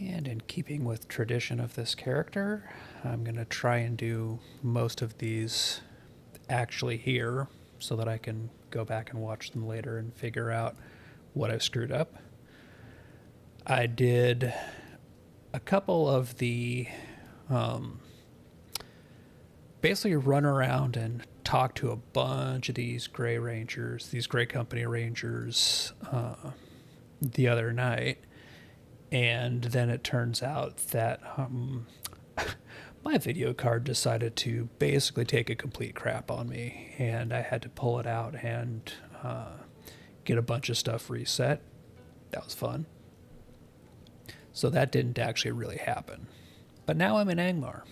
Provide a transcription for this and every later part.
And in keeping with tradition of this character, I'm going to try and do most of these actually here so that I can go back and watch them later and figure out what I've screwed up. I did a couple of the basically run around and talk to a bunch of these Gray Rangers, these Gray Company Rangers the other night. And then it turns out that my video card decided to basically take a complete crap on me, and I had to pull it out and get a bunch of stuff reset. That was fun. So that didn't actually really happen. But now I'm in Angmar.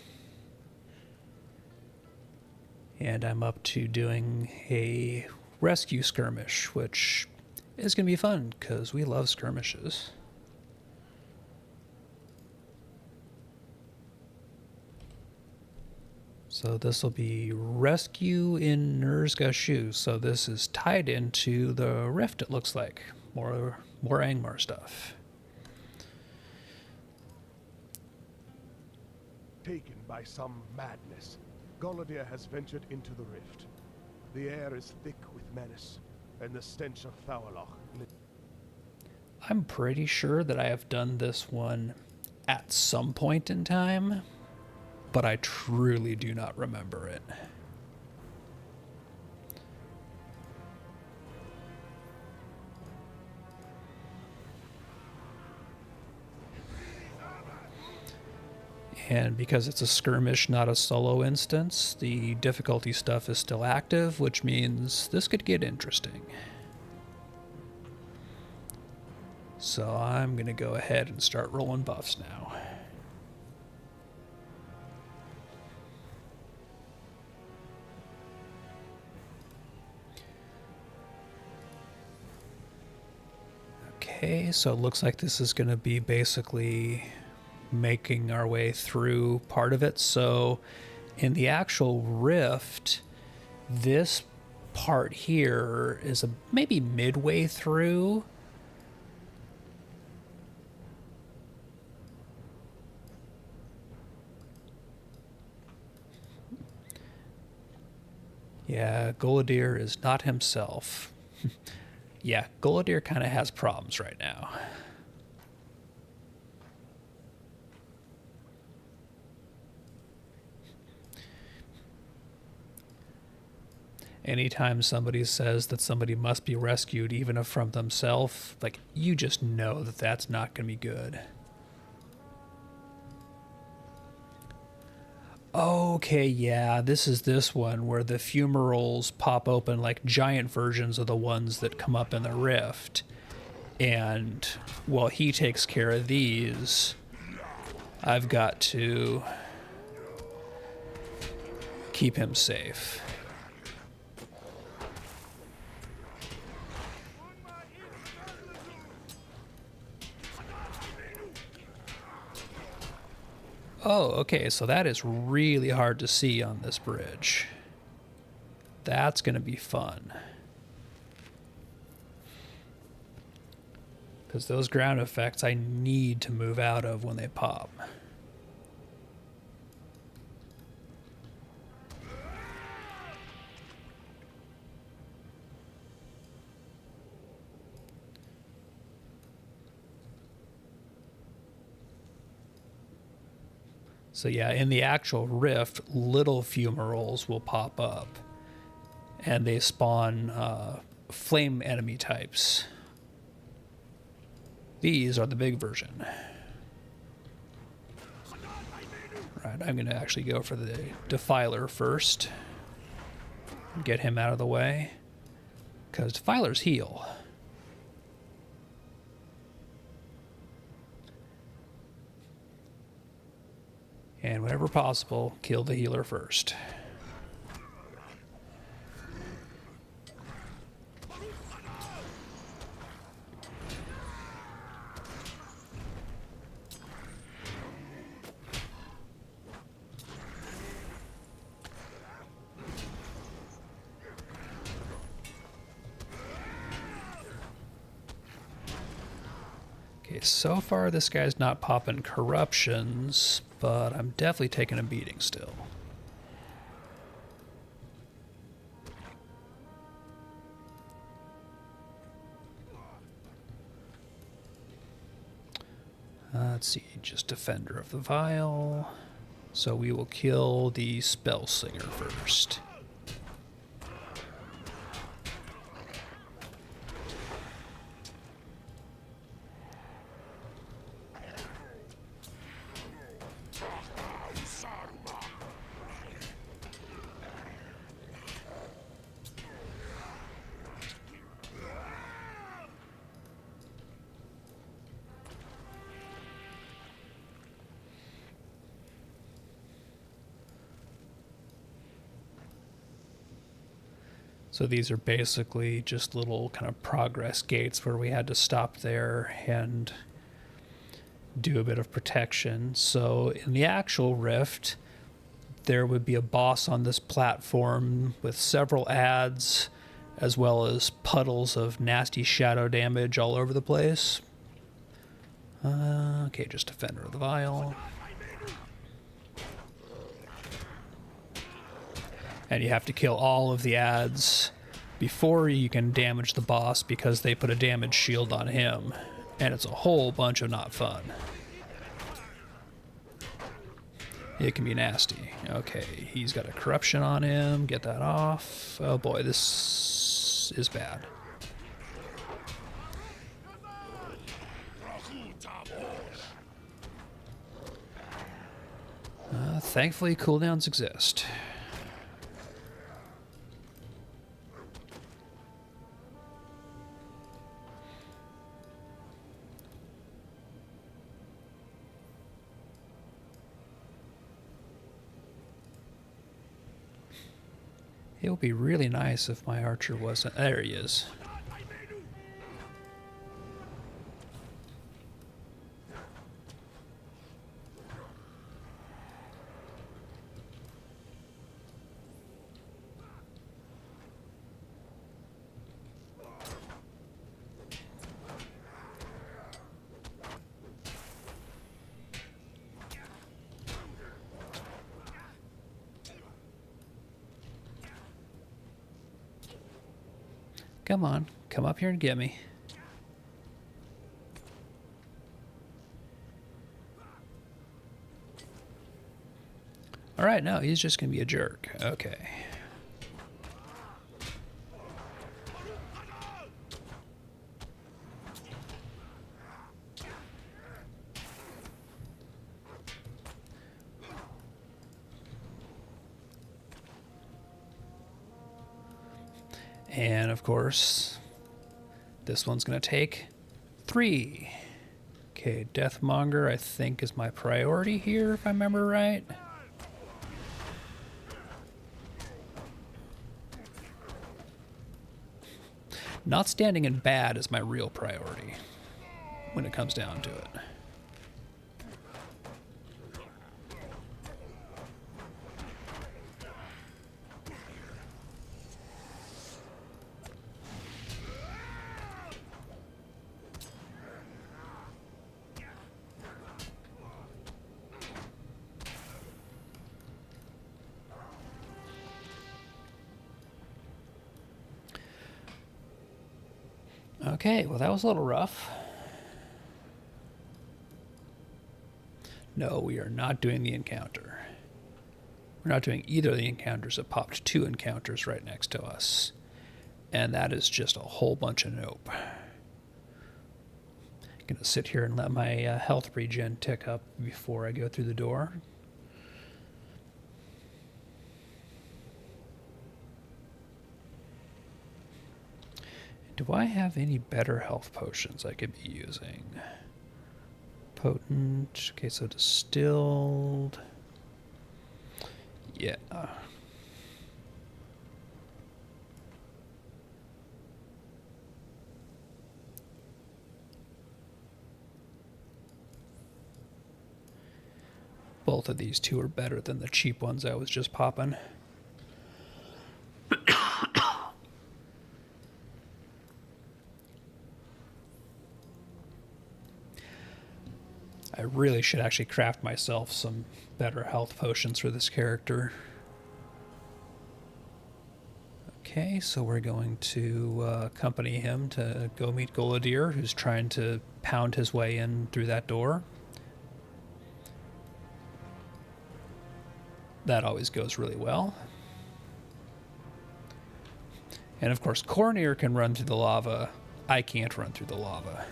And I'm up to doing a rescue skirmish, which is going to be fun because we love skirmishes. So this will be rescue in Nurzgashu. So this is tied into the rift, it looks like. More Angmar stuff. Taken by some madness, Golodir has ventured into the rift. The air is thick with menace, and the stench of Thauloch. I'm pretty sure that I have done this one at some point in time, but I truly do not remember it. And because it's a skirmish, not a solo instance, the difficulty stuff is still active, which means this could get interesting. So I'm going to go ahead and start rolling buffs now. Okay, so it looks like this is going to be basically making our way through part of it. So in the actual rift, this part here is maybe midway through. Yeah, Golodir is not himself. Yeah, Golodir kind of has problems right now. Anytime somebody says that somebody must be rescued, even if from themselves, like, you just know that that's not going to be good. Okay, yeah, this is this one where the fumaroles pop open like giant versions of the ones that come up in the rift. And while he takes care of these, I've got to keep him safe. Oh, okay, so that is really hard to see on this bridge. That's going to be fun. Because those ground effects I need to move out of when they pop. So yeah, in the actual rift, little fumaroles will pop up. And they spawn flame enemy types. These are the big version. Right, I'm going to actually go for the Defiler first. Get him out of the way. Because Defilers heal. And whenever possible, kill the healer first. Okay, so far this guy's not popping corruptions, but I'm definitely taking a beating still. Let's see, just Defender of the Vial. So we will kill the Spellslinger first. So these are basically just little kind of progress gates where we had to stop there and do a bit of protection. So in the actual rift, there would be a boss on this platform with several adds, as well as puddles of nasty shadow damage all over the place. Okay, just Defender of the Vial. And you have to kill all of the adds before you can damage the boss because they put a damage shield on him. And it's a whole bunch of not fun. It can be nasty. Okay, he's got a corruption on him. Get that off. Oh boy, this is bad. Thankfully, cooldowns exist. It would be really nice if my archer wasn't... There he is. Come on, come up here and get me. All right, no, he's just going to be a jerk. Okay. And of course, this one's going to take 3. Okay, Deathmonger I think is my priority here, if I remember right. Not standing in bad is my real priority when it comes down to it. Okay, well that was a little rough. No, we are not doing the encounter. We're not doing either of the encounters. It popped 2 encounters right next to us. And that is just a whole bunch of nope. I'm going to sit here and let my health regen tick up before I go through the door. Do I have any better health potions I could be using? Potent. Okay, so distilled. Yeah. Both of these 2 are better than the cheap ones I was just popping. I really should actually craft myself some better health potions for this character. Okay, so we're going to accompany him to go meet Goladir, who's trying to pound his way in through that door. That always goes really well. And of course, Cornir can run through the lava. I can't run through the lava.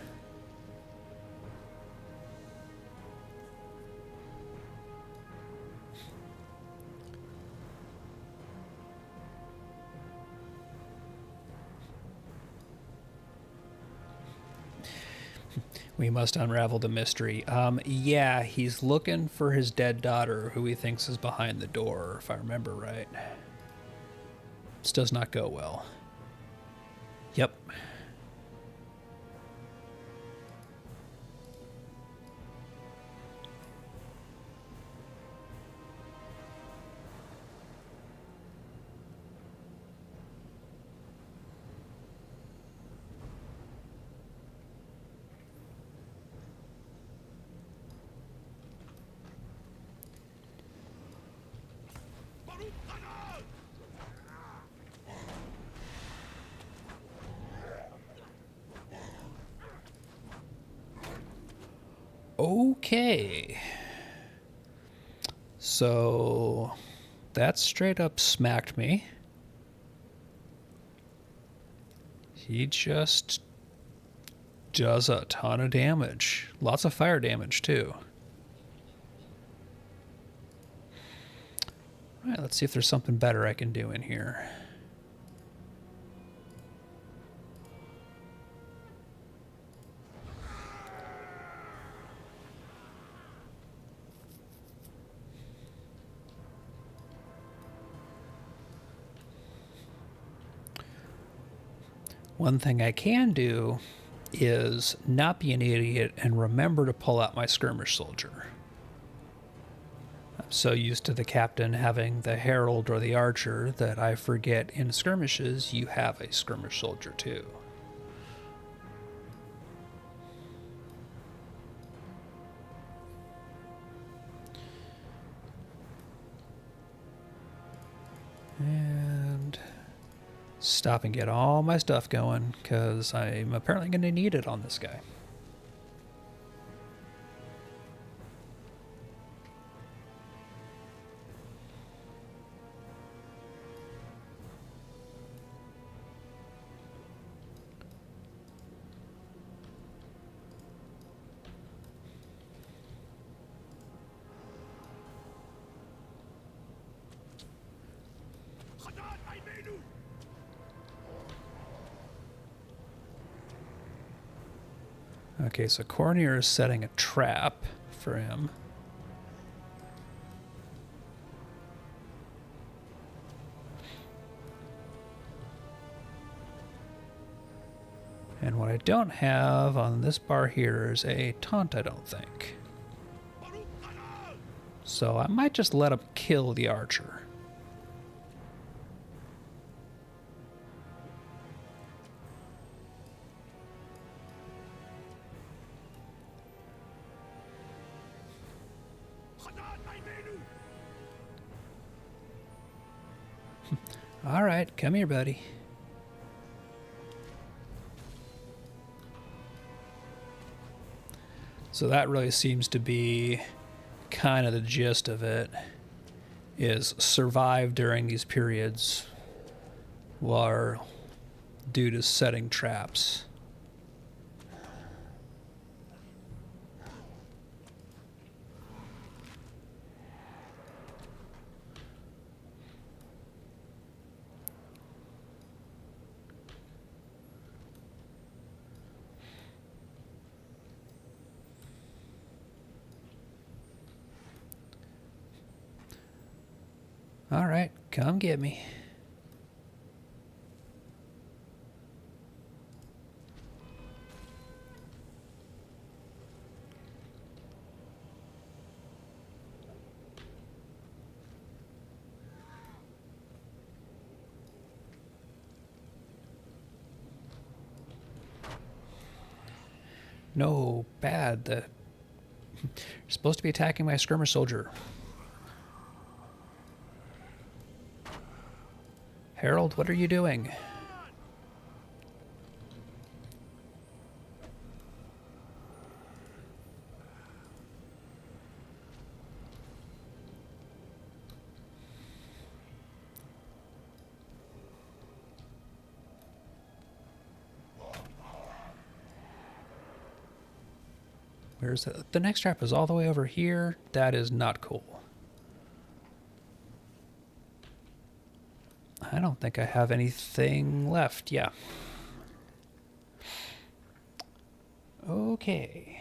We must unravel the mystery. Yeah, he's looking for his dead daughter, who he thinks is behind the door, if I remember right. This does not go well. Yep. Okay. So that straight up smacked me. He just does a ton of damage. Lots of fire damage, too. All right, let's see if there's something better I can do in here. One thing I can do is not be an idiot and remember to pull out my skirmish soldier. I'm so used to the captain having the herald or the archer that I forget in skirmishes you have a skirmish soldier too. And stop and get all my stuff going, because I'm apparently going to need it on this guy. Okay, so Cornir is setting a trap for him. And what I don't have on this bar here is a taunt, I don't think. So I might just let him kill the archer. All right, come here, buddy. So that really seems to be kind of the gist of it, is survive during these periods while dude is setting traps. All right, come get me. No, bad. The You're supposed to be attacking my skirmish soldier. Harold, what are you doing? Where's the next trap is all the way over here. That is not cool. I don't think I have anything left. Yeah. Okay.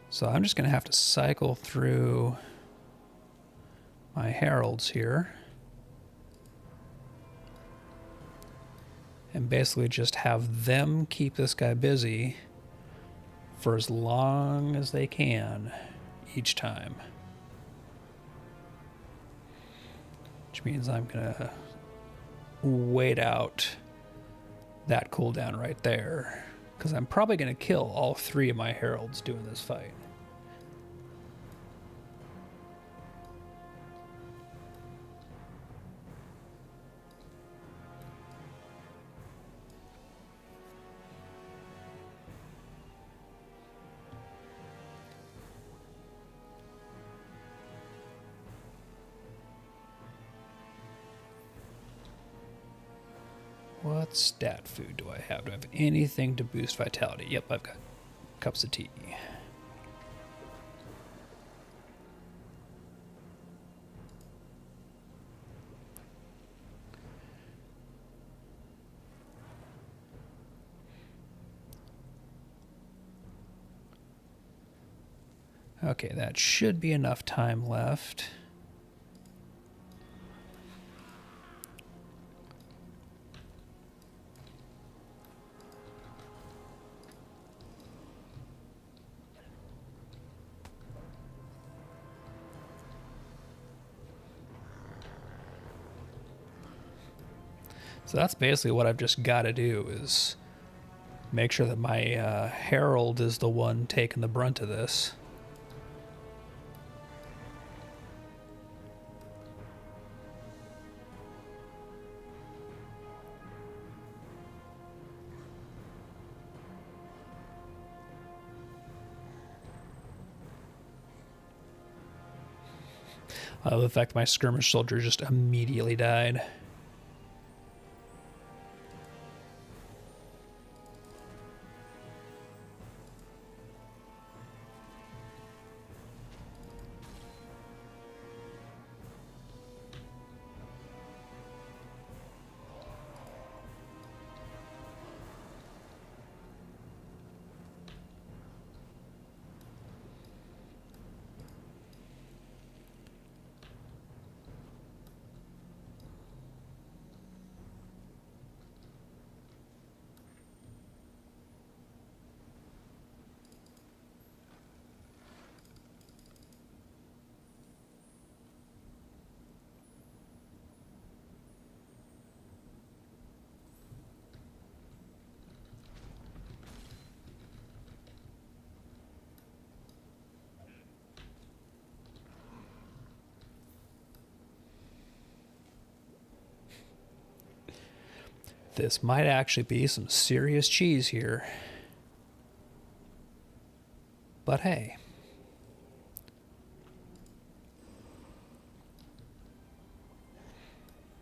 So I'm just going to have to cycle through my heralds here. And basically just have them keep this guy busy for as long as they can each time. Which means I'm going to wait out that cooldown right there. Because I'm probably going to kill all 3 of my heralds doing this fight. What stat food do I have? Do I have anything to boost vitality? Yep, I've got cups of tea. Okay, that should be enough time left. So that's basically what I've just got to do is make sure that my herald is the one taking the brunt of this. The fact my skirmish soldier just immediately died. This might actually be some serious cheese here. But hey.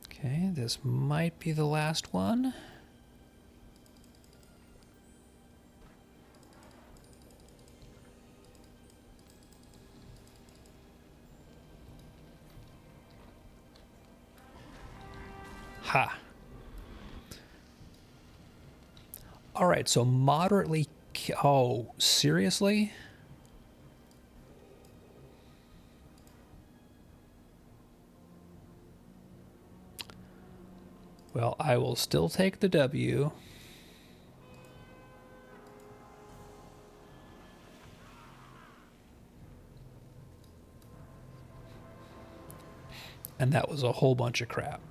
Okay, this might be the last one. Ha. All right, so moderately... Oh, seriously? Well, I will still take the W. And that was a whole bunch of crap.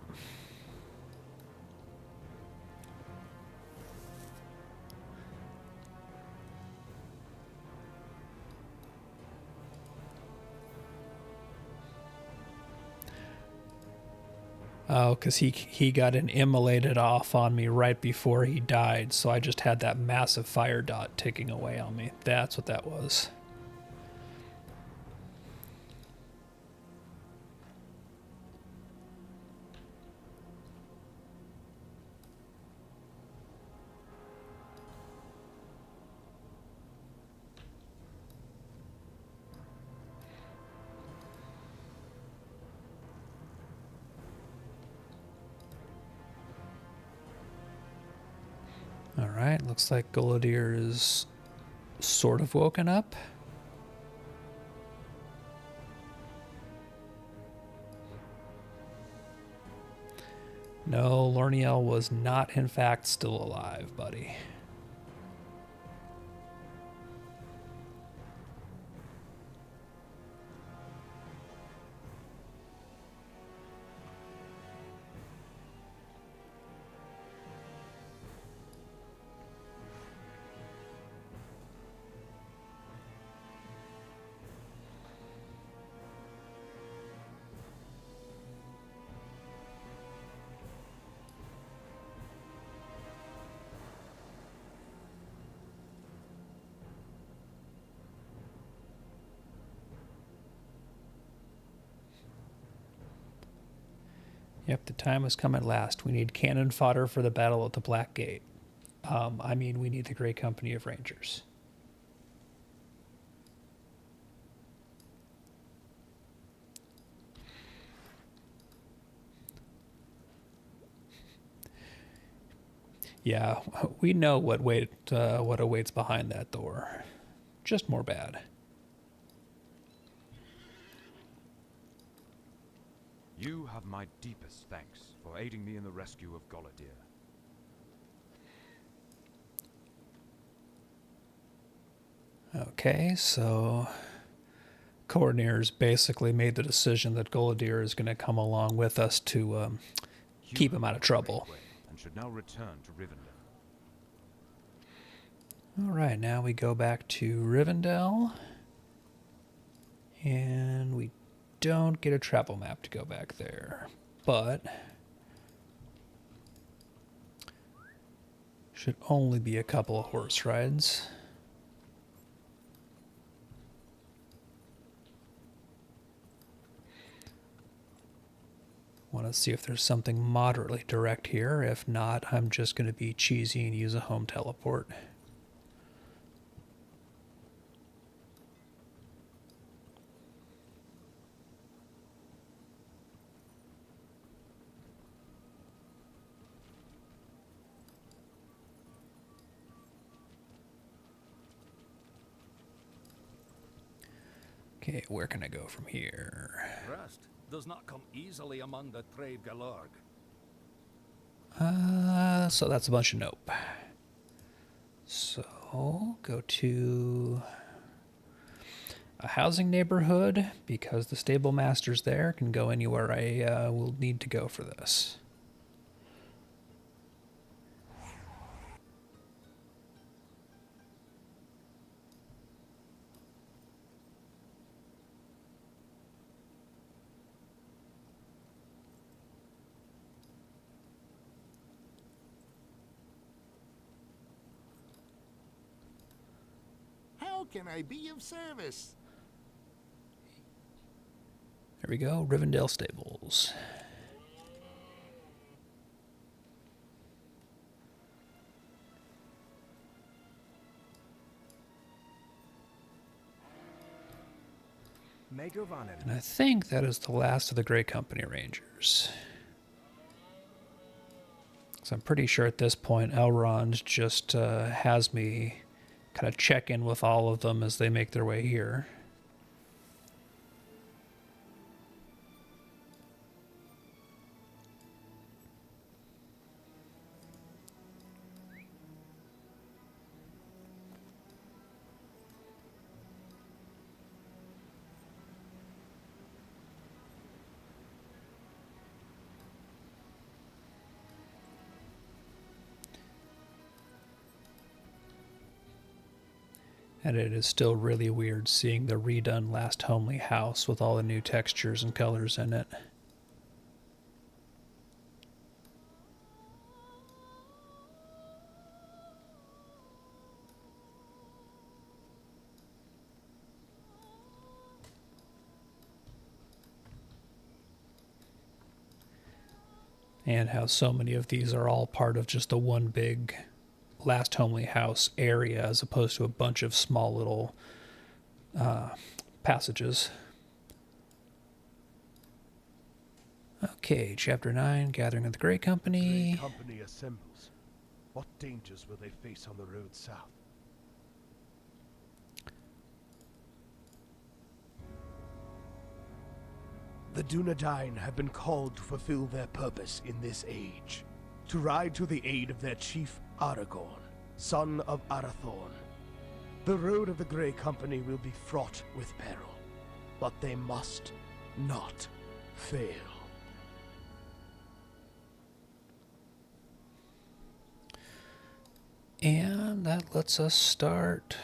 Oh, because he got an immolated off on me right before he died, so I just had that massive fire dot ticking away on me. That's what that was. Alright, looks like Gullidir is sort of woken up. No, Lorniel was not in fact still alive, buddy. Yep, the time has come at last. We need cannon fodder for the battle at the Black Gate. I mean, we need the Great Company of Rangers. Yeah, we know what awaits behind that door. Just more bad. You have my deepest thanks for aiding me in the rescue of Gullidir. Okay, so Coordinators basically made the decision that Gullidir is going to come along with us to keep him out of trouble. And should now return to Rivendell. All right, now we go back to Rivendell, and we don't get a travel map to go back there, but should only be a couple of horse rides. Want to see if there's something moderately direct here. If not, I'm just going to be cheesy and use a home teleport. Okay, where can I go from here? Rest does not come easily among the Trade Galorg. So that's a bunch of nope. So go to a housing neighborhood because the stable master's there. Can go anywhere I will need to go for this. How can I be of service? There we go, Rivendell Stables. And I think that is the last of the Grey Company Rangers. So I'm pretty sure at this point Elrond just has me kind of check in with all of them as they make their way here. And it is still really weird seeing the redone Last Homely house with all the new textures and colors in it. and how so many of these are all part of just the one big last homely house area as opposed to a bunch of small little passages. Okay, Chapter 9, Gathering of the Grey Company. Grey Company assembles. What dangers will they face on the road south? The Dunedain have been called to fulfill their purpose in this age. To ride to the aid of their chief Aragorn, son of Arathorn. The road of the Grey Company will be fraught with peril, but they must not fail. And that lets us start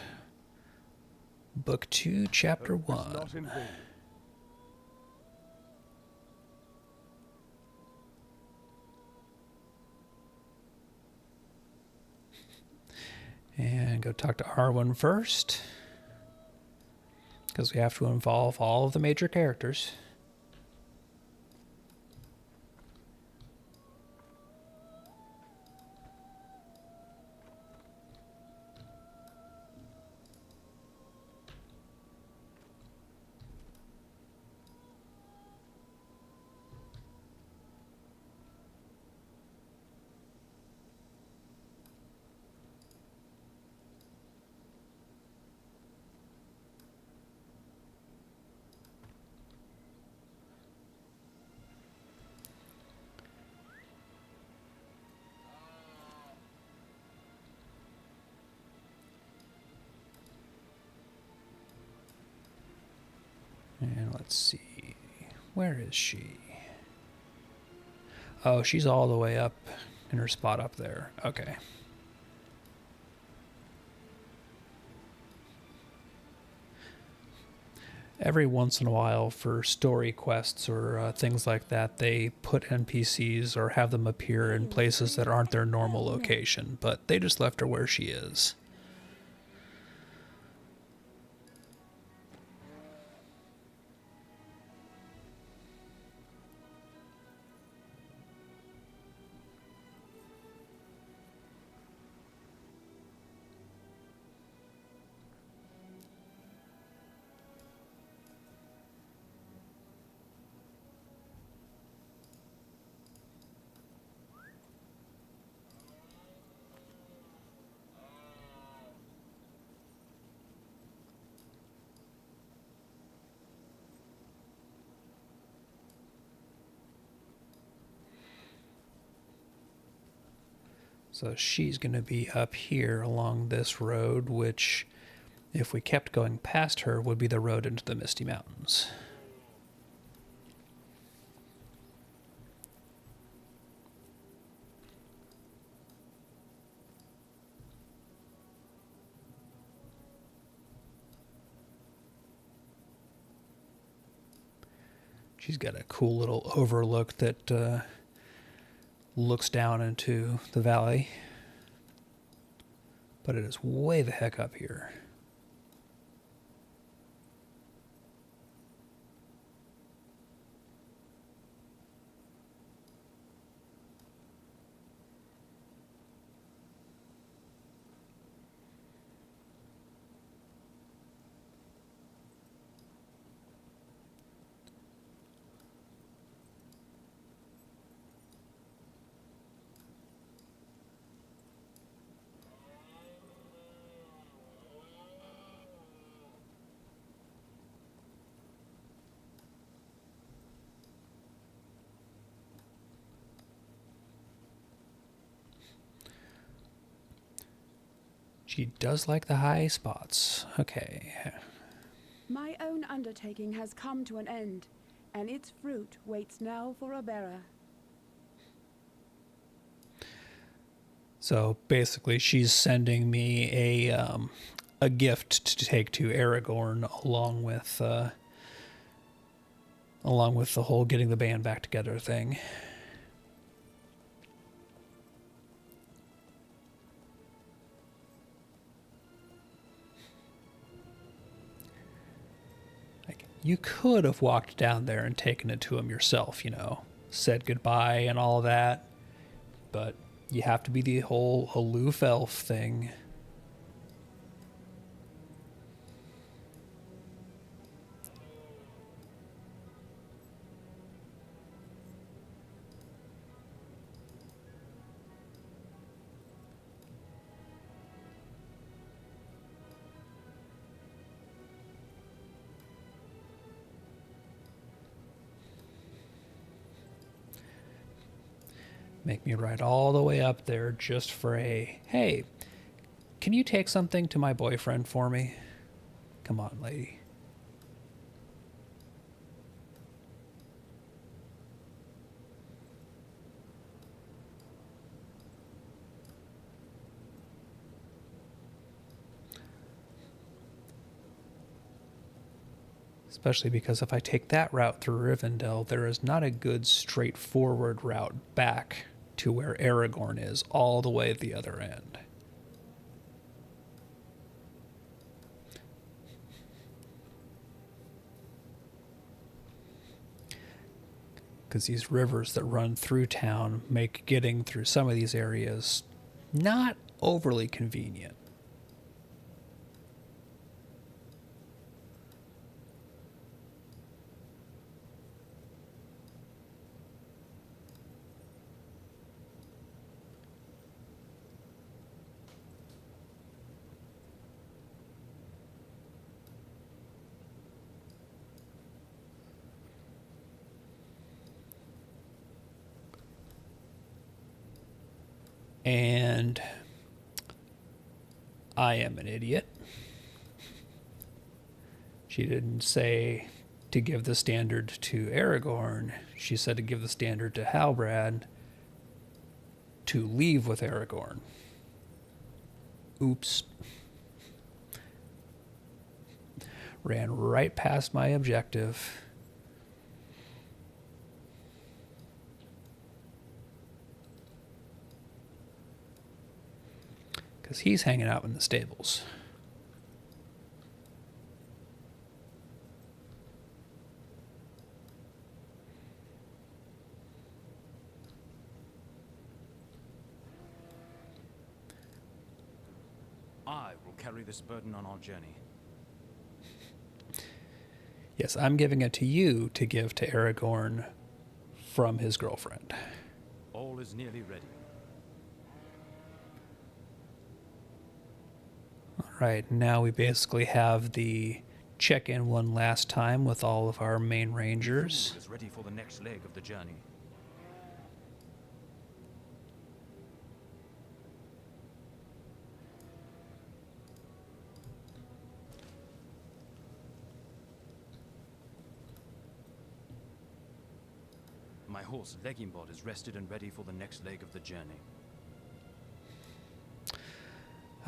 Book 2, Chapter Hope is 1. not in vain. And go talk to Arwen first, because we have to involve all of the major characters. And let's see, where is she? Oh, she's all the way up in her spot up there. Okay. Every once in a while, for story quests or things like that, they put NPCs or have them appear in places that aren't their normal location, but they just left her where she is. So she's going to be up here along this road, which, if we kept going past her, would be the road into the Misty Mountains. She's got a cool little overlook that looks down into the valley, but it is way the heck up here. She does like the high spots. Okay. My own undertaking has come to an end, and its fruit waits now for a bearer. So basically, she's sending me a gift to take to Aragorn, along with the whole getting the band back together thing. You could have walked down there and taken it to him yourself, you know, said goodbye and all that. But you have to be the whole aloof elf thing. Make me ride all the way up there just for a, hey, can you take something to my boyfriend for me? Come on, lady. Especially because if I take that route through Rivendell, there is not a good straightforward route back to where Aragorn is, all the way at the other end. Because these rivers that run through town make getting through some of these areas not overly convenient. And I am an idiot. She didn't say to give the standard to Aragorn. She said to give the standard to Halbrand to leave with Aragorn. Oops. Ran right past my objective. Because he's hanging out in the stables. I will carry this burden on our journey. Yes, I'm giving it to you to give to Aragorn from his girlfriend. All is nearly ready. Right, now we basically have the check-in one last time with all of our main rangers. Food is ready for the next leg of the journey. My horse, Legimbod, is rested and ready for the next leg of the journey.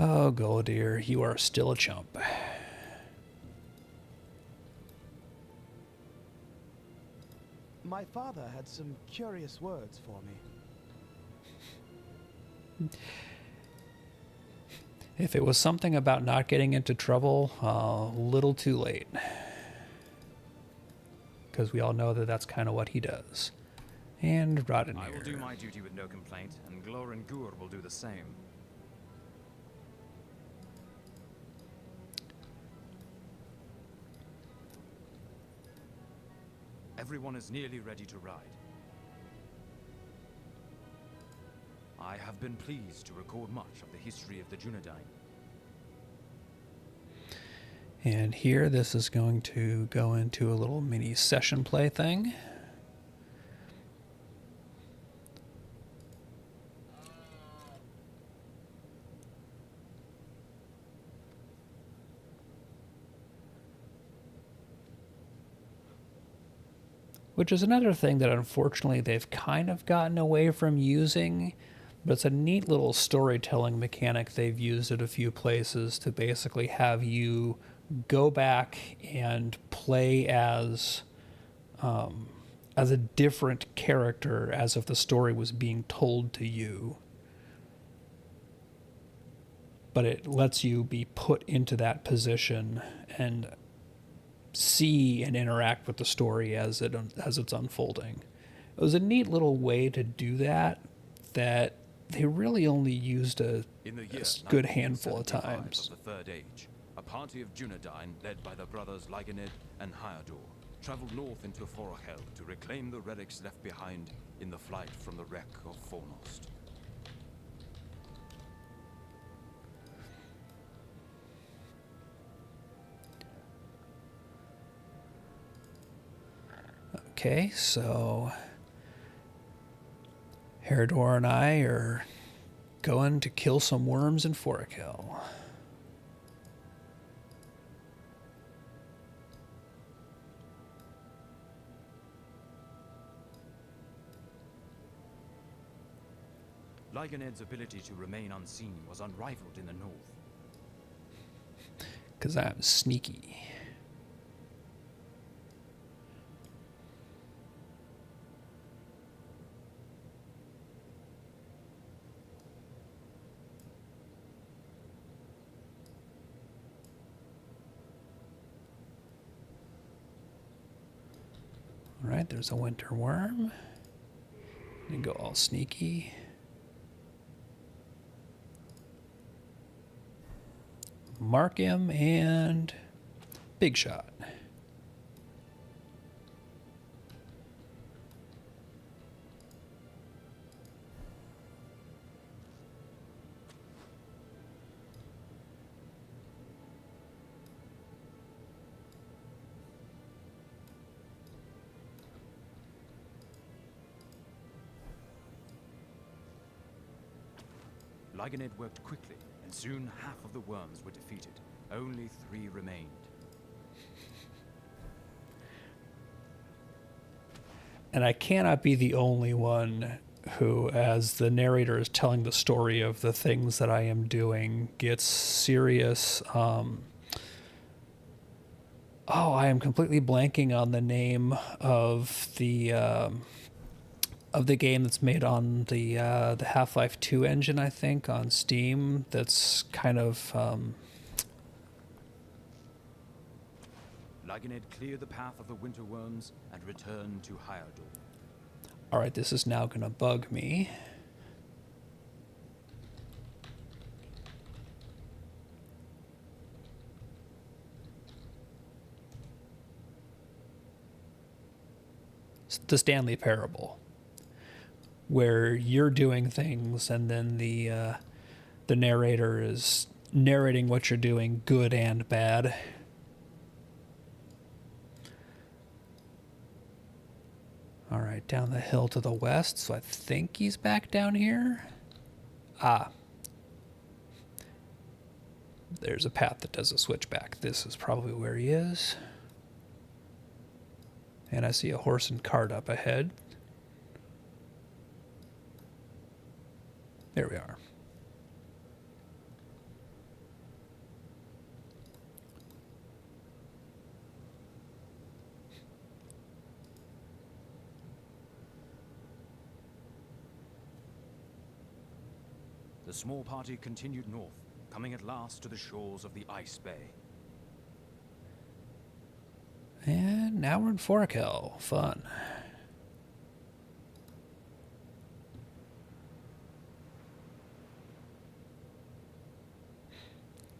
Oh, Goldir, you are still a chump. My father had some curious words for me. If it was something about not getting into trouble, a little too late. Because we all know that that's kind of what he does. And Roddenir. I will do my duty with no complaint, and Glor and Gur will do the same. Everyone is nearly ready to ride. I have been pleased to record much of the history of the Dunedain. And here, this is going to go into a little mini session play thing. Which is another thing that unfortunately they've kind of gotten away from using, but it's a neat little storytelling mechanic they've used at a few places to basically have you go back and play as a different character, as if the story was being told to you. But it lets you be put into that position and see and interact with the story as it's unfolding. It was a neat little way to do that they really only used a In the year good handful of 1975 times. of the Third Age, a party of Dunedain, led by the brothers Lyganid and Hyador, traveled north into Forochel to reclaim the relics left behind in the flight from the wreck of Fornost. Okay, so Herodor and I are going to kill some worms in Forochel. Lyganid's ability to remain unseen was unrivaled in the north. Because I'm sneaky. All right, there's a winter worm. And go all sneaky. Mark him and big shot. Lyganid worked quickly, and soon half of the worms were defeated. Only 3 remained. And I cannot be the only one who, as the narrator is telling the story of the things that I am doing, gets serious. I am completely blanking on the name of the game that's made on the Half-Life 2 engine, I think, on Steam. That's kind of Lyganid cleared the path of the winter worms and returned to Hyador. all right. This is now going to bug me. It's the Stanley Parable, where you're doing things and then the narrator is narrating what you're doing, good and bad. All right, down the hill to the west, so I think he's back down here. Ah. There's a path that does a switchback. This is probably where he is. And I see a horse and cart up ahead. There we are. The small party continued north, coming at last to the shores of the Ice Bay. And now we're in Forochel. Fun.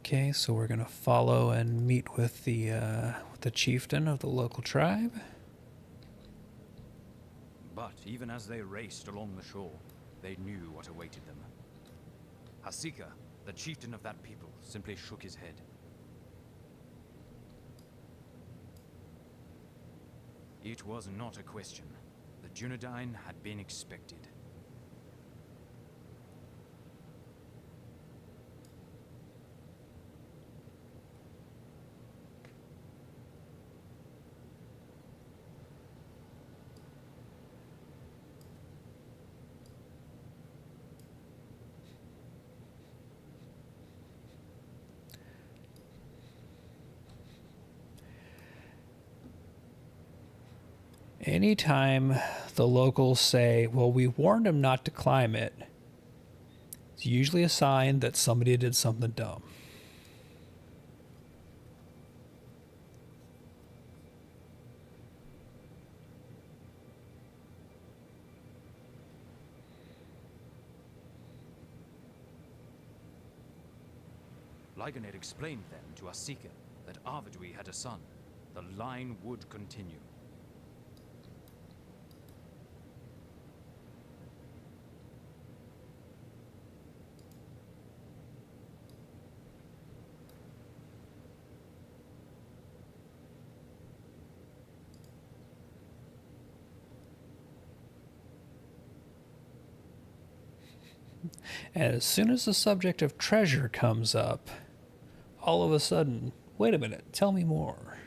Okay, so we're gonna follow and meet with the chieftain of the local tribe. But even as they raced along the shore, they knew what awaited them. Hasika, the chieftain of that people, simply shook his head. It was not a question. The Dunedain had been expected. Anytime the locals say, well, we warned him not to climb it, it's usually a sign that somebody did something dumb. Lygonid explained then to Asika that Arvidui had a son. The line would continue. And as soon as the subject of treasure comes up, all of a sudden, wait a minute, tell me more.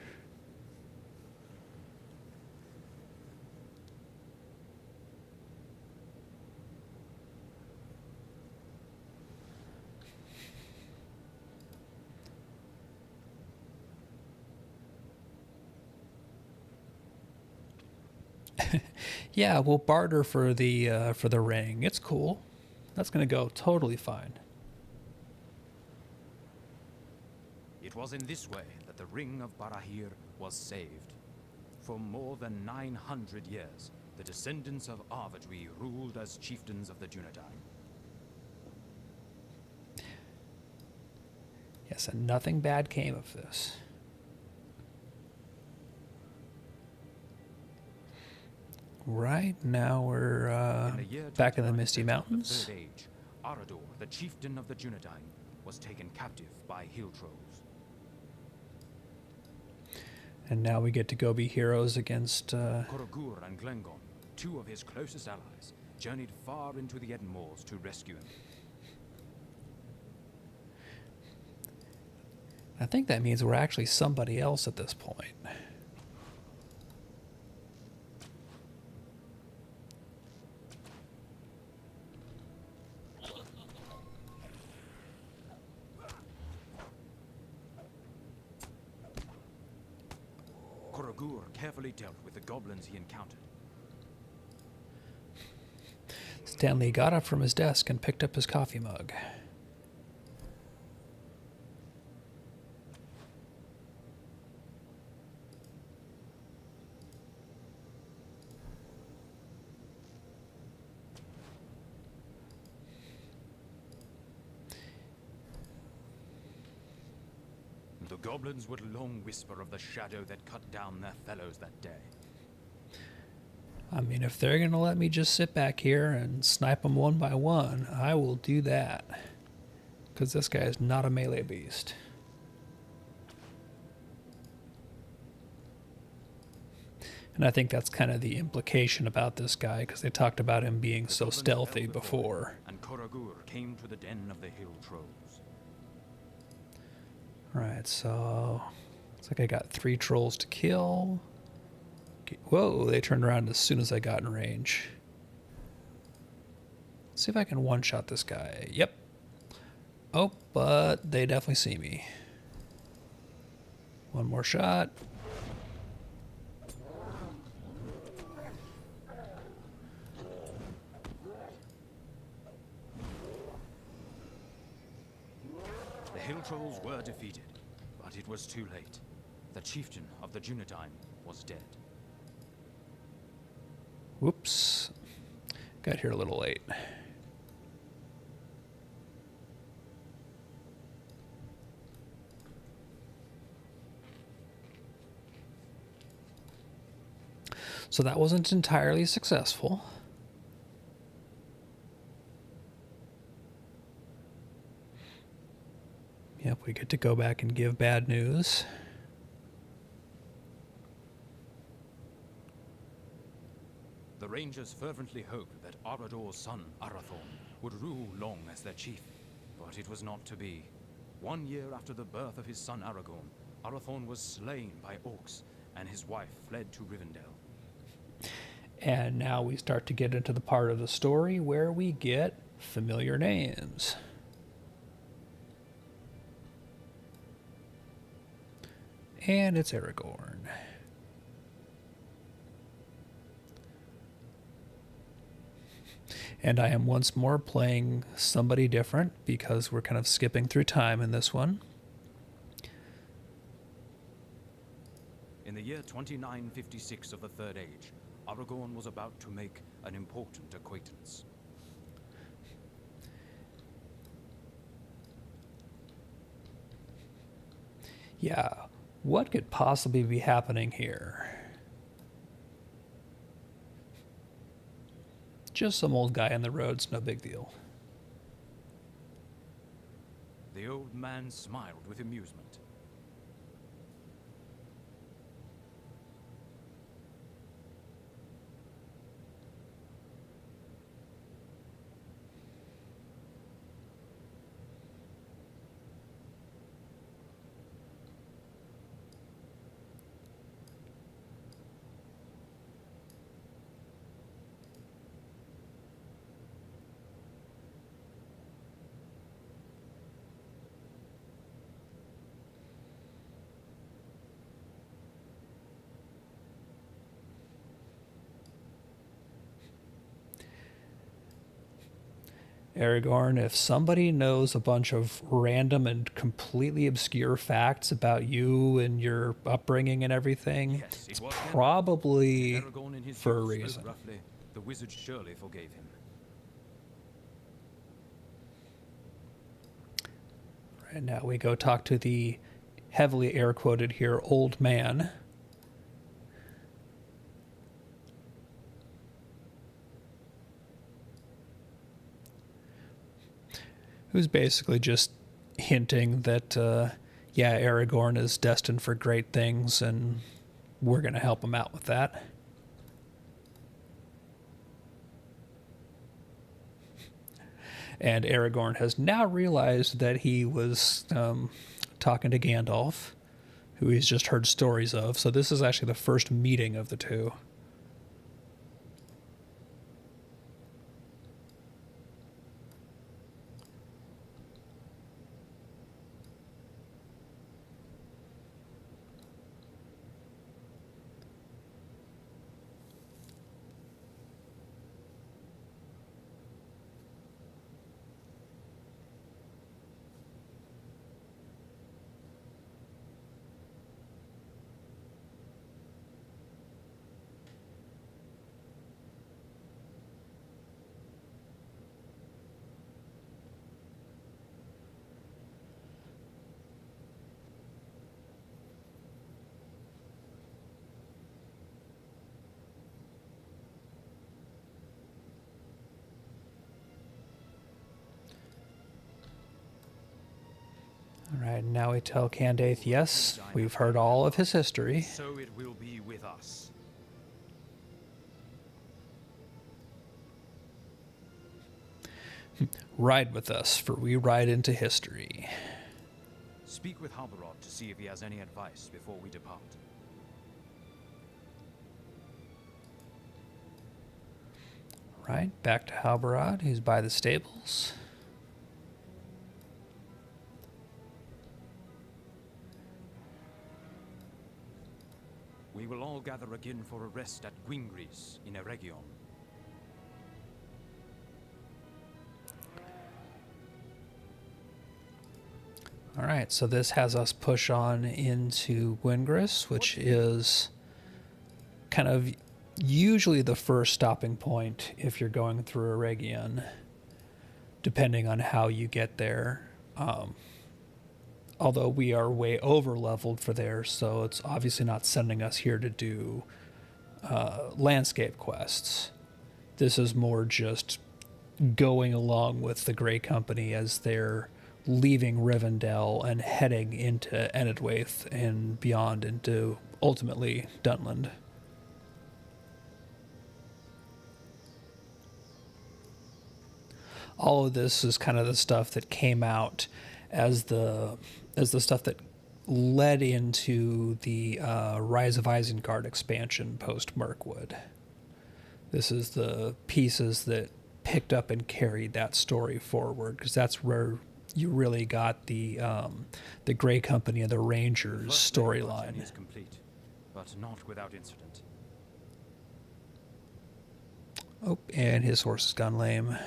Yeah, we'll barter for the ring. It's cool. That's gonna go totally fine. It was in this way that the Ring of Barahir was saved. For more than 900 years, the descendants of Arvidui ruled as chieftains of the Dunedain. Yes, and nothing bad came of this. Right now we're back in the Misty Mountains. The Third Age, Arador, the chieftain of the Dunedain, was taken captive by hill trolls. And now we get to go be heroes against... Korogur and Glengon, two of his closest allies, journeyed far into the Eden Moors to rescue him. I think that means we're actually somebody else at this point. Korogur carefully dealt with the goblins he encountered. Stanley got up from his desk and picked up his coffee mug. The goblins would long whisper of the shadow that cut down their fellows that day. I mean, if they're going to let me just sit back here and snipe them one by one, I will do that. Because this guy is not a melee beast. And I think that's kind of the implication about this guy, because they talked about him being so stealthy before. And Korogur came to the den of the hill trolls. Alright, so looks like I got 3 trolls to kill. Okay. Whoa, they turned around as soon as I got in range. Let's see if I can one-shot this guy. Yep. Oh, but they definitely see me. One more shot. The hill trolls were defeated, but it was too late. The chieftain of the Dunedain was dead. Whoops. Got here a little late. So that wasn't entirely successful. Yep, we get to go back and give bad news. The Rangers fervently hoped that Arador's son, Arathorn, would rule long as their chief, but it was not to be. 1 year after the birth of his son Aragorn, Arathorn was slain by orcs, and his wife fled to Rivendell. And now we start to get into the part of the story where we get familiar names. And it's Aragorn. And I am once more playing somebody different because we're kind of skipping through time in this one. In the year 2956 of the Third Age, Aragorn was about to make an important acquaintance. Yeah, what could possibly be happening here? Just some old guy on the roads, no big deal. The old man smiled with amusement. Aragorn, if somebody knows a bunch of random and completely obscure facts about you and your upbringing and everything, Yes, it's it was probably Aragorn in his for a youth reason. spoke roughly. The wizard surely forgave him. Right now we go talk to the heavily air quoted here old man. Who's basically just hinting that, yeah, Aragorn is destined for great things and we're going to help him out with that. And Aragorn has now realized that he was talking to Gandalf, who he's just heard stories of. So this is actually the first meeting of the two. All right, now we tell Candaith, yes, we've heard all of his history. So it will be with us. Ride with us, for we ride into history. Speak with Halbarod to see if he has any advice before we depart. Right, back to Halbarod, who's by the stables. We will all gather again for a rest at Gwingris in Eregion. All right, so this has us push on into Gwingris, which is kind of usually the first stopping point if you're going through Eregion, depending on how you get there. Although we are way over leveled for there, so it's obviously not sending us here to do landscape quests. This is more just going along with the Grey Company as they're leaving Rivendell and heading into Enedwaith and beyond into ultimately Dunland. All of this is kind of the stuff that came out as the stuff that led into the Rise of Isengard expansion post Mirkwood. This is the pieces that picked up and carried that story forward, because that's where you really got the Grey Company and the Rangers storyline. Is complete, but not without incident. Oh, and his horse has gone lame.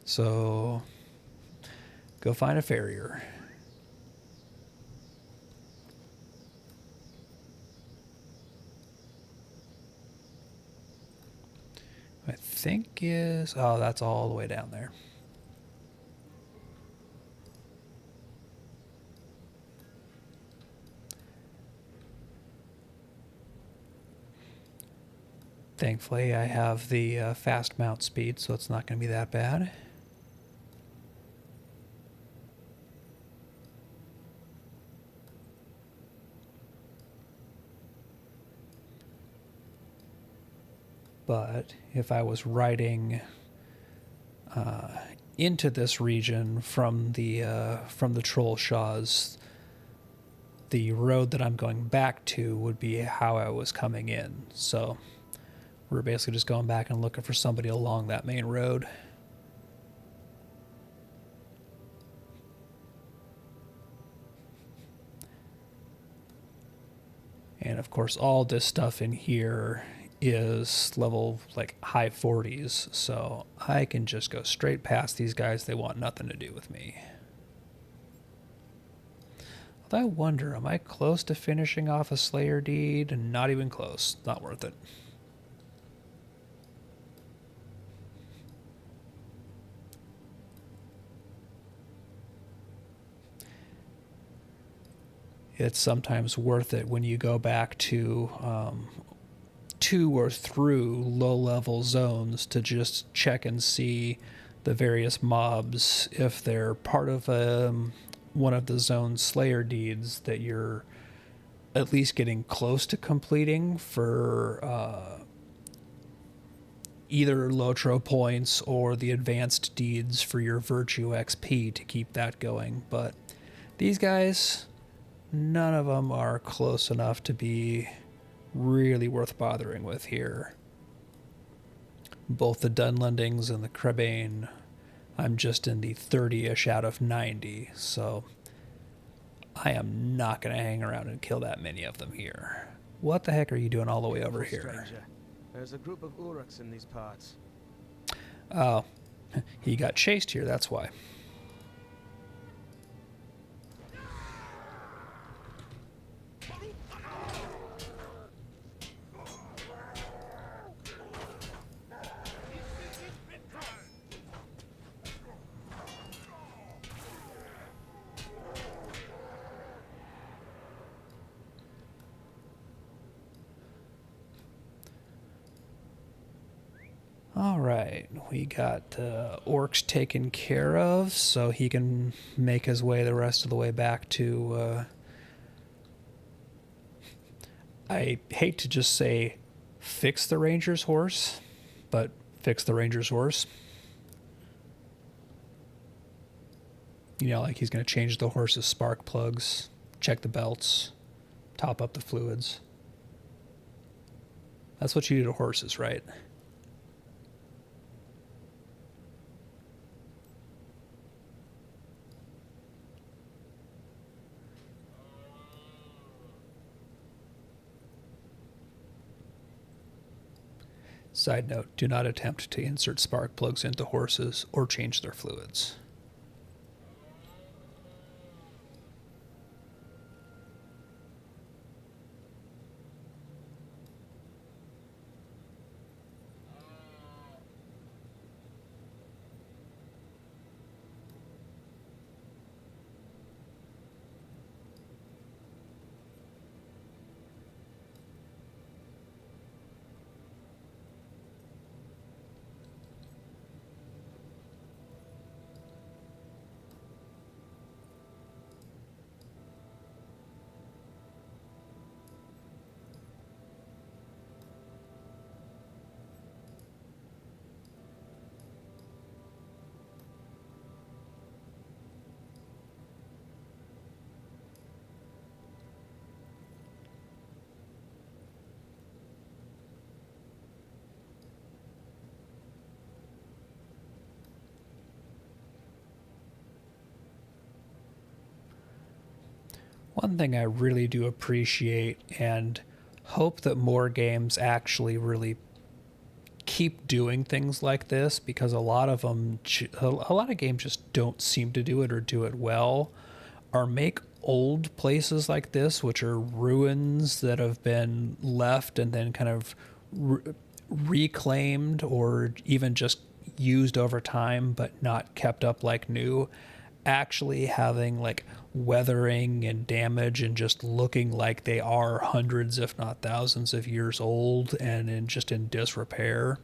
So go find a farrier. I think is... Oh, that's all the way down there. Thankfully, I have the fast mount speed, so it's not going to be that bad. But if I was riding into this region from the troll shaws, the road that I'm going back to would be how I was coming in. So we're basically just going back and looking for somebody along that main road. And of course, all this stuff in here is level like high 40s, so I can just go straight past these guys. They want nothing to do with me. Although I wonder, am I close to finishing off a Slayer deed? Not even close. Not worth it. It's sometimes worth it when you go back to or through low-level zones to just check and see the various mobs if they're part of one of the zone's Slayer deeds that you're at least getting close to completing for either Lotro points or the advanced deeds for your Virtue XP to keep that going. But these guys, none of them are close enough to be really worth bothering with here. Both the Dunlendings and the Krebane, I'm just in the 30-ish out of 90, so I am not going to hang around and kill that many of them here. What the heck are you doing all the way over here? Stranger. There's a group of Uruks in these parts. Oh, he got chased here, that's why. All right, we got orcs taken care of, so he can make his way the rest of the way back to... I hate to just say fix the ranger's horse, but fix the ranger's horse. You know, like he's going to change the horse's spark plugs, check the belts, top up the fluids. That's what you do to horses, right? Side note, do not attempt to insert spark plugs into horses or change their fluids. One thing I really do appreciate and hope that more games actually really keep doing things like this, because a lot of games just don't seem to do it or do it well, are make old places like this, which are ruins that have been left and then kind of reclaimed or even just used over time but not kept up like new, actually having like weathering and damage and just looking like they are hundreds, if not thousands of years old and in disrepair.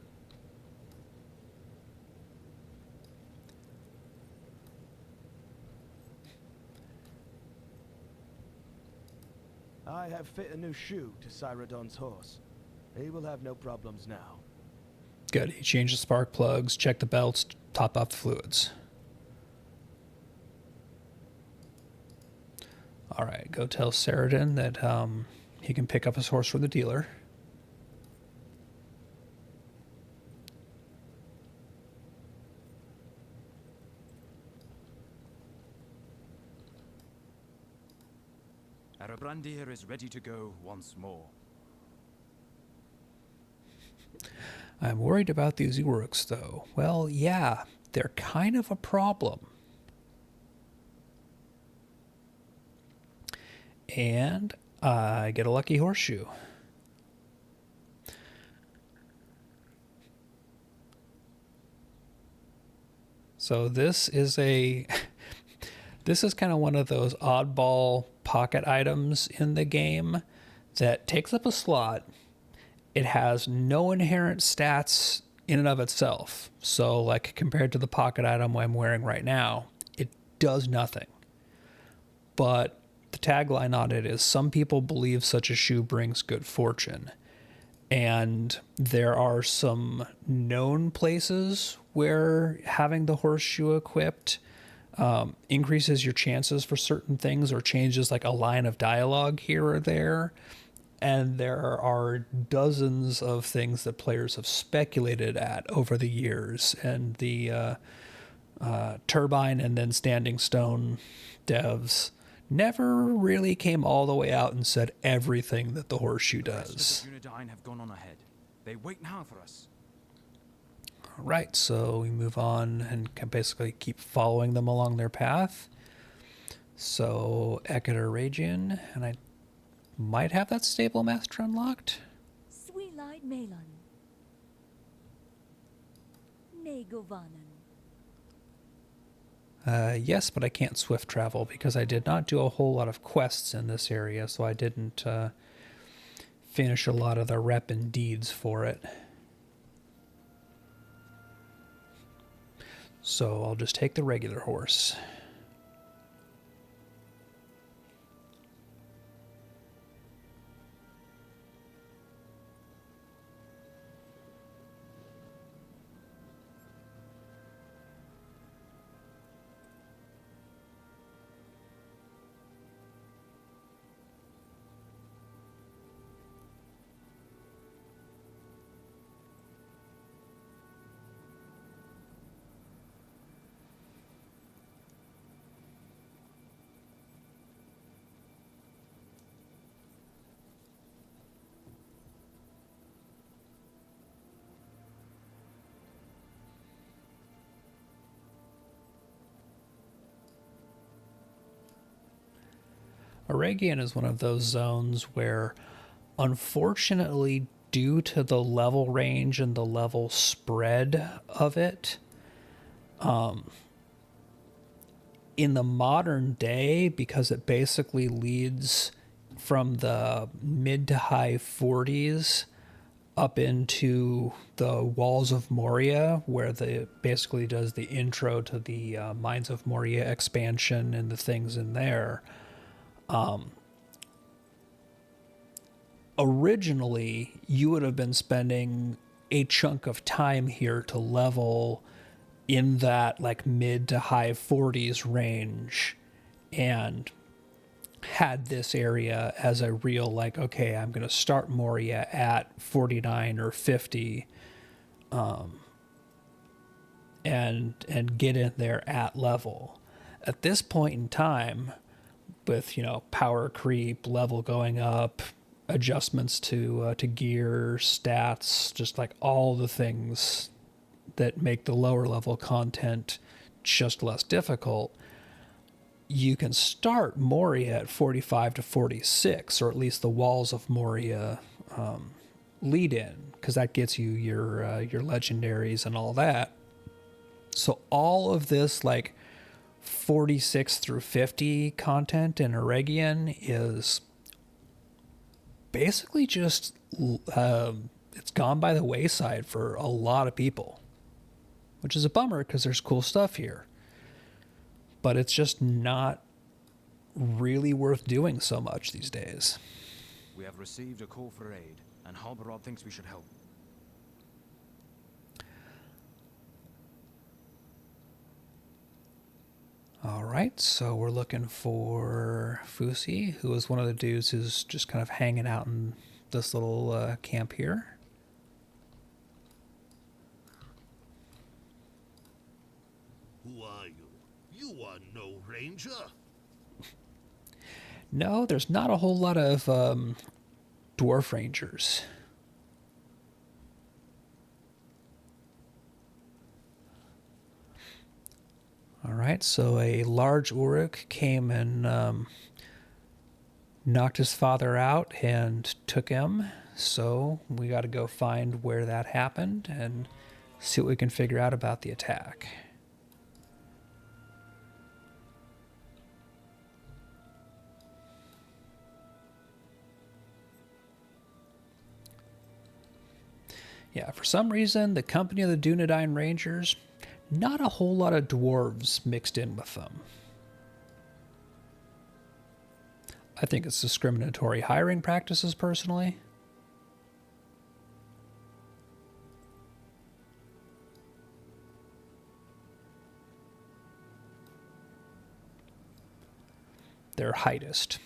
I have fit a new shoe to Cyrodiil's horse. He will have no problems now. Good. He changed the spark plugs, checked the belts, top off the fluids. All right, go tell Saradin that he can pick up his horse from the dealer. Erebrandir is ready to go once more. I'm worried about these Uruks, though. Well, yeah, they're kind of a problem. And I get a lucky horseshoe. So this is this is kind of one of those oddball pocket items in the game that takes up a slot. It has no inherent stats in and of itself. So like compared to the pocket item I'm wearing right now, it does nothing. But the tagline on it is, some people believe such a shoe brings good fortune. And there are some known places where having the horseshoe equipped increases your chances for certain things or changes like a line of dialogue here or there. And there are dozens of things that players have speculated at over the years. And the Turbine and then Standing Stone devs never really came all the way out and said everything that the horseshoe does. The Dunedain have gone on ahead. They wait now for us. All right, so we move on and can basically keep following them along their path. So Eketer Ragian, and I might have that stable master unlocked. Sweelight Malon. Negovanen. Yes, but I can't swift travel because I did not do a whole lot of quests in this area, so I didn't finish a lot of the rep and deeds for it. So I'll just take the regular horse. Aragian is one of those zones where, unfortunately, due to the level range and the level spread of it, in the modern day, because it basically leads from the mid to high 40s up into the Walls of Moria, where the basically does the intro to the Mines of Moria expansion and the things in there. Originally, you would have been spending a chunk of time here to level in that like mid to high 40s range and had this area as a real like, okay, I'm going to start Moria at 49 or 50 and get in there at level. At this point in time, with, you know, power creep, level going up, adjustments to gear, stats, just like all the things that make the lower level content just less difficult, you can start Moria at 45 to 46, or at least the Walls of Moria lead in, because that gets you your legendaries and all that. So all of this like 46 through 50 content in Eregion is basically just it's gone by the wayside for a lot of people, which is a bummer because there's cool stuff here, but it's just not really worth doing so much these days. We have received a call for aid, and Halbarod thinks we should help. All right, so we're looking for Fusi, who is one of the dudes who's just kind of hanging out in this little camp here. Who are you? You are no ranger. No, there's not a whole lot of dwarf rangers. All right, so a large Uruk came and knocked his father out and took him. So we got to go find where that happened and see what we can figure out about the attack. Yeah, for some reason, the company of the Dunedain Rangers, not a whole lot of dwarves mixed in with them. I think it's discriminatory hiring practices, personally. They're heightist.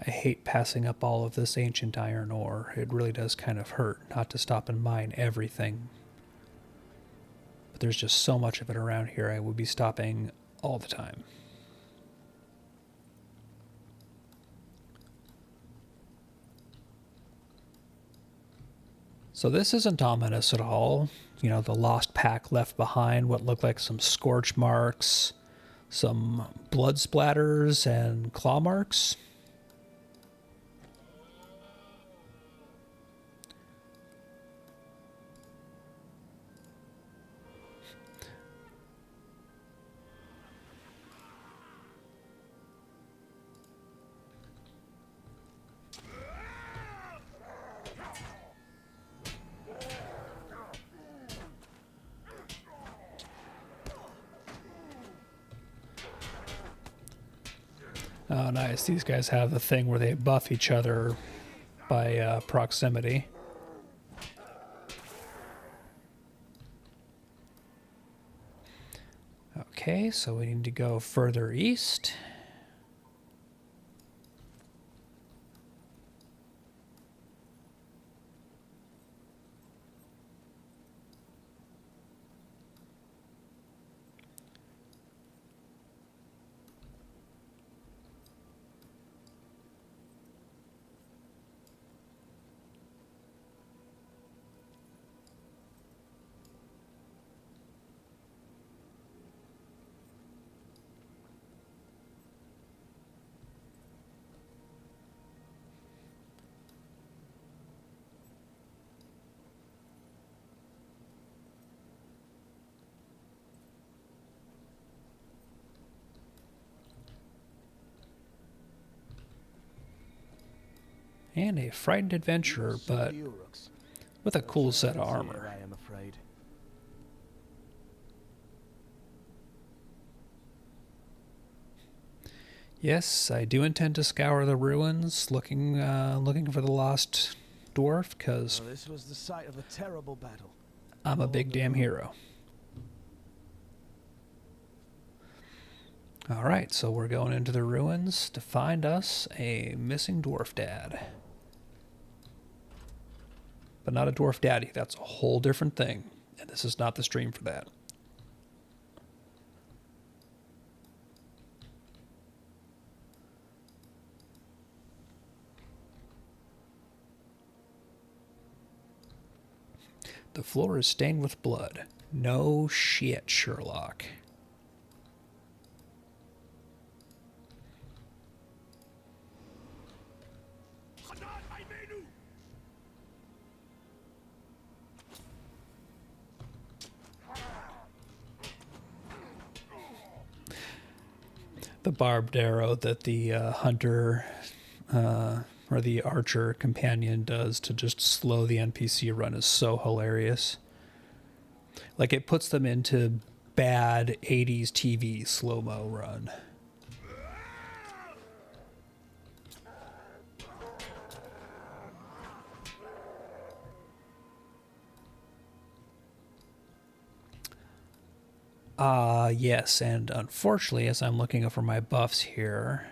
I hate passing up all of this ancient iron ore. It really does kind of hurt not to stop and mine everything. But there's just so much of it around here, I would be stopping all the time. So this isn't ominous at all. You know, the lost pack left behind what looked like some scorch marks, some blood splatters, and claw marks. Oh, nice. These guys have the thing where they buff each other by proximity. Okay, so we need to go further east. And a frightened adventurer, but with a cool set of armor. I am afraid. Yes, I do intend to scour the ruins, looking for the lost dwarf, because Well, this was the site of a terrible battle. I'm a big damn hero. All right, so we're going into the ruins to find us a missing dwarf dad. But not a dwarf daddy. That's a whole different thing. And this is not the stream for that. The floor is stained with blood. No shit, Sherlock. The barbed arrow that the hunter or the archer companion does to just slow the NPC run is so hilarious. Like, it puts them into bad 80s TV slow-mo run. Yes, and unfortunately, as I'm looking over my buffs here,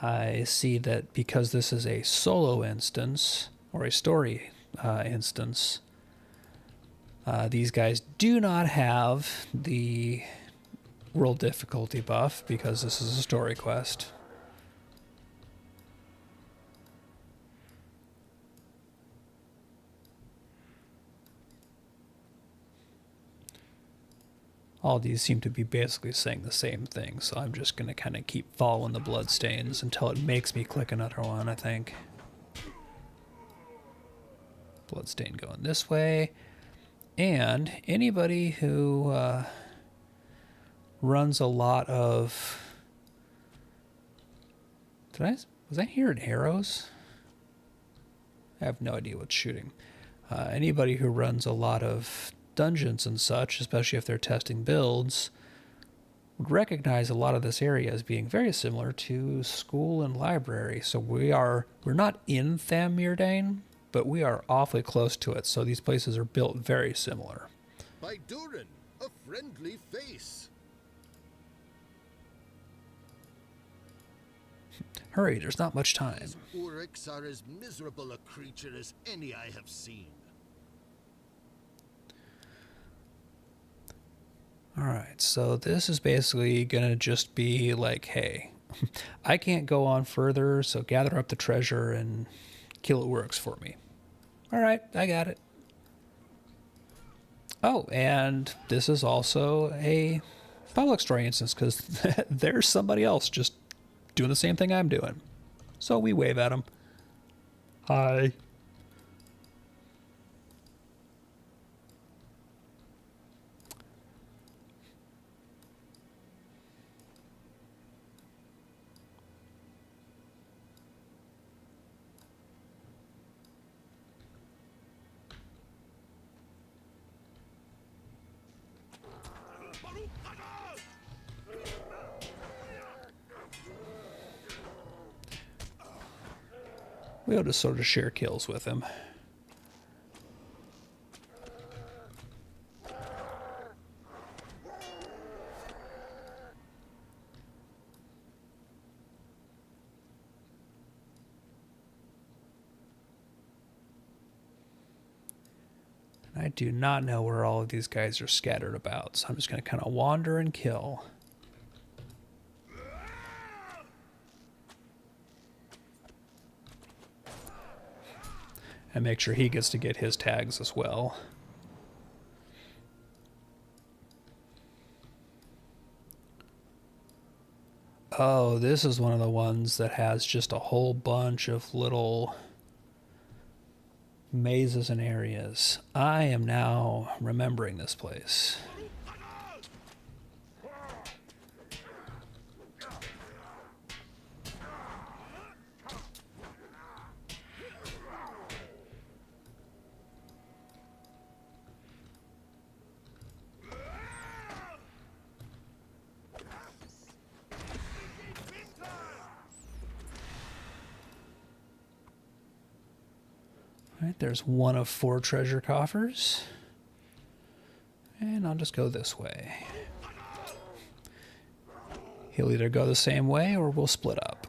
I see that because this is a solo instance, or a story instance, these guys do not have the world difficulty buff because this is a story quest. All these seem to be basically saying the same thing, so I'm just going to kind of keep following the bloodstains until it makes me click another one, I think. Bloodstain going this way. And anybody who runs a lot of... Was I hearing arrows? I have no idea what's shooting. Anybody who runs a lot of dungeons and such, especially if they're testing builds, would recognize a lot of this area as being very similar to school and library. So we're not in Tham Mirdane, but we are awfully close to it. So these places are built very similar. By Durin, a friendly face. Hurry, there's not much time. These Uryks are as miserable a creature as any I have seen. Alright, so this is basically going to just be like, hey, I can't go on further, so gather up the treasure and kill Uryks for me. Alright, I got it. Oh, and this is also a public story instance, because there's somebody else just doing the same thing I'm doing. So we wave at him. Hi. We'll just sort of share kills with him. I do not know where all of these guys are scattered about, so I'm just going to kind of wander and kill. And make sure he gets to get his tags as well. Oh, this is one of the ones that has just a whole bunch of little mazes and areas. I am now remembering this place. All right, there's one of 4 treasure coffers. And I'll just go this way. He'll either go the same way or we'll split up.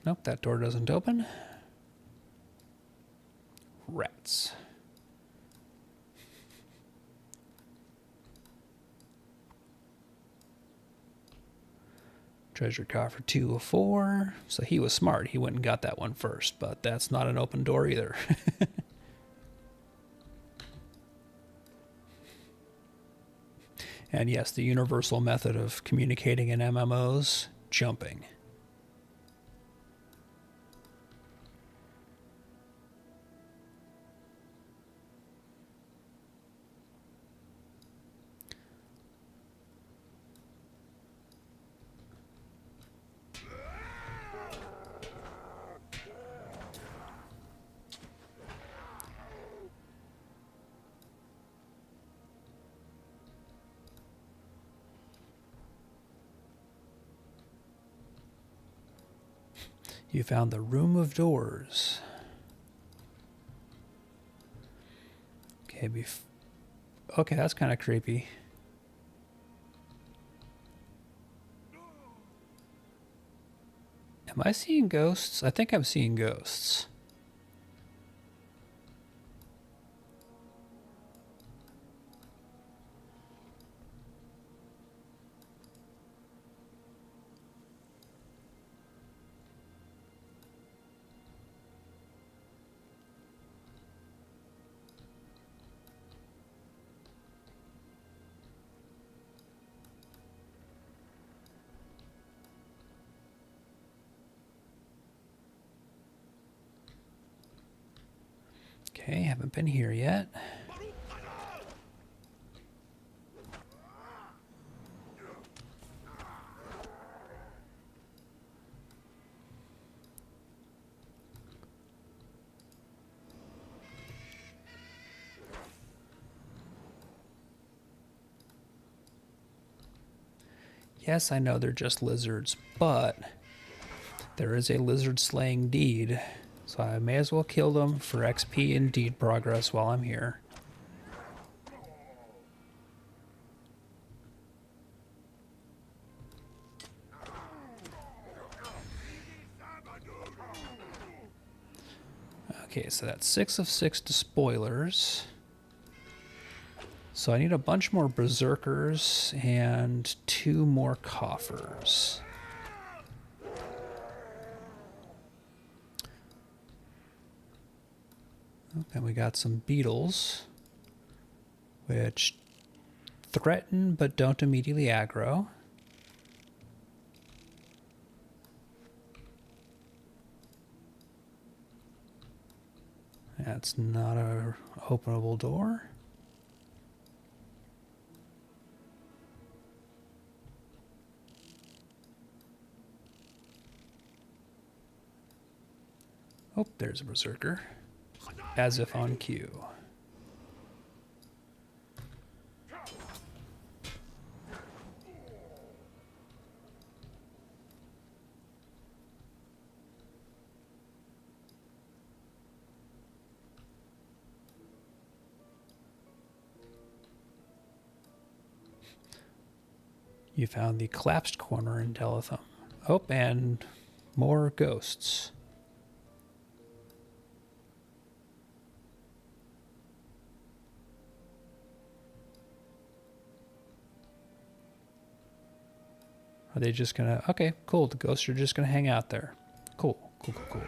Nope, that door doesn't open. Rats. Treasure coffer 2 of 4. So he was smart. He went and got that one first, but that's not an open door either. And yes, the universal method of communicating in MMOs, jumping. You found the Room of Doors. Okay, okay, that's kind of creepy. Am I seeing ghosts? I think I'm seeing ghosts. Okay, haven't been here yet. Yes, I know they're just lizards, but there is a lizard slaying deed, so I may as well kill them for XP and deed progress while I'm here. Okay, so that's 6 of 6 despoilers. So I need a bunch more berserkers and 2 more coffers. Okay, we got some beetles, which threaten but don't immediately aggro. That's not a openable door. Oh, there's a berserker. As if on cue. You found the collapsed corner in Telethum. Oh, and more ghosts. Are they just gonna... Okay, cool. The ghosts are just gonna hang out there. Cool, cool, cool, cool.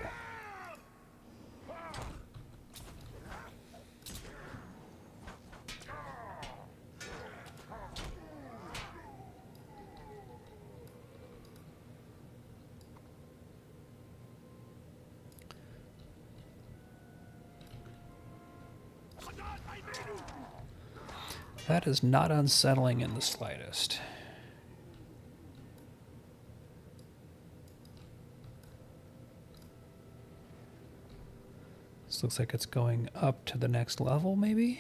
That is not unsettling in the slightest. This looks like it's going up to the next level, maybe?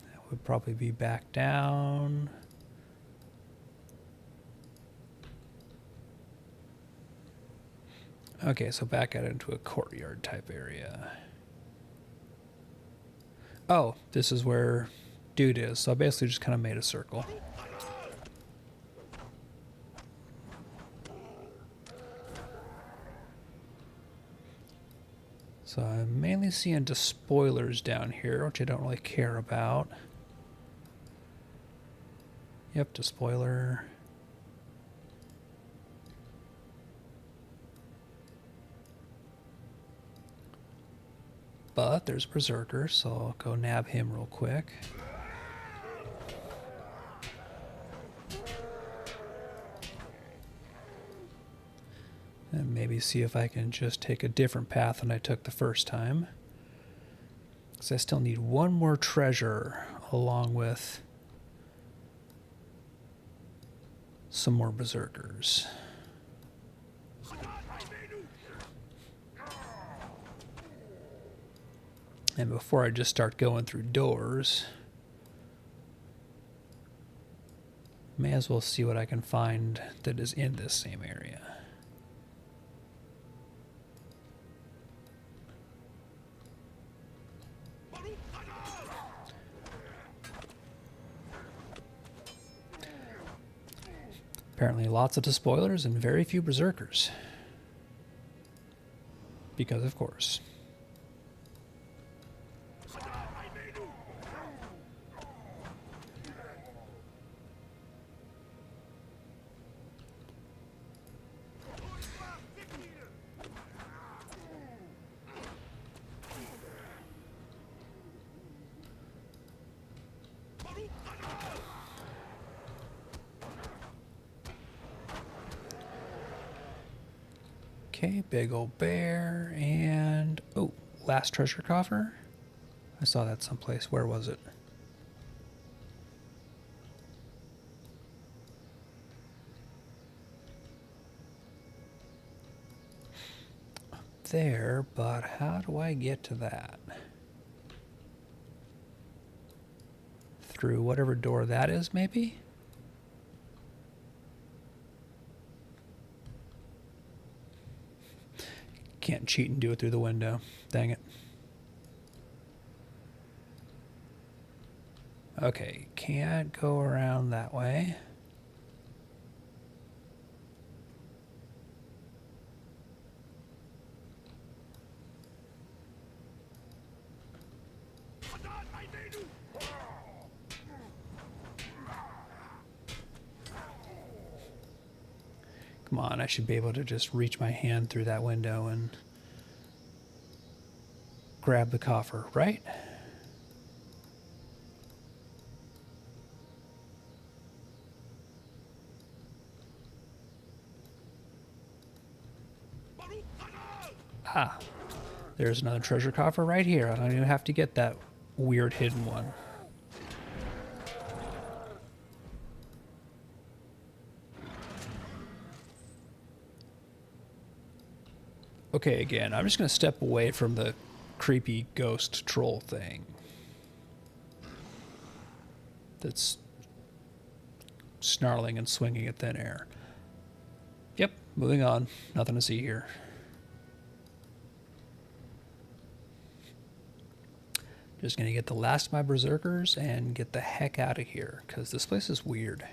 That would probably be back down. Okay, so back out into a courtyard type area. Oh, this is where dude is. So I basically just kind of made a circle. So I'm mainly seeing despoilers down here, which I don't really care about. Yep, to spoiler. But there's Berserker, so I'll go nab him real quick. And maybe see if I can just take a different path than I took the first time. Because I still need one more treasure along with some more Berserkers. And before I just start going through doors, may as well see what I can find that is in this same area. Apparently lots of despoilers and very few Berserkers. Because of course. Okay, big old bear, and oh, last treasure coffer. I saw that someplace. Where was it? Up there, but how do I get to that? Through whatever door that is, maybe? Can't cheat and do it through the window. Dang it. Okay, can't go around that way. Come on, I should be able to just reach my hand through that window and grab the coffer, right? Ah, there's another treasure coffer right here. I don't even have to get that weird hidden one. Okay, again, I'm just going to step away from the creepy ghost troll thing that's snarling and swinging at thin air. Yep, moving on. Nothing to see here. Just going to get the last of my Berserkers and get the heck out of here, because this place is weird.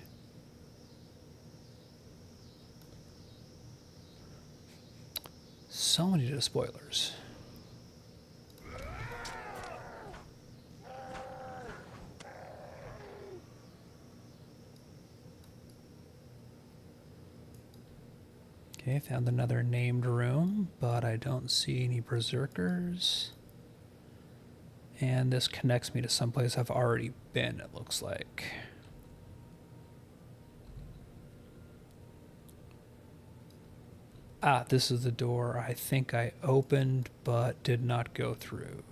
So many despoilers. Okay, found another named room, but I don't see any Berserkers. And this connects me to someplace I've already been, it looks like. Ah, this is the door I think I opened but did not go through.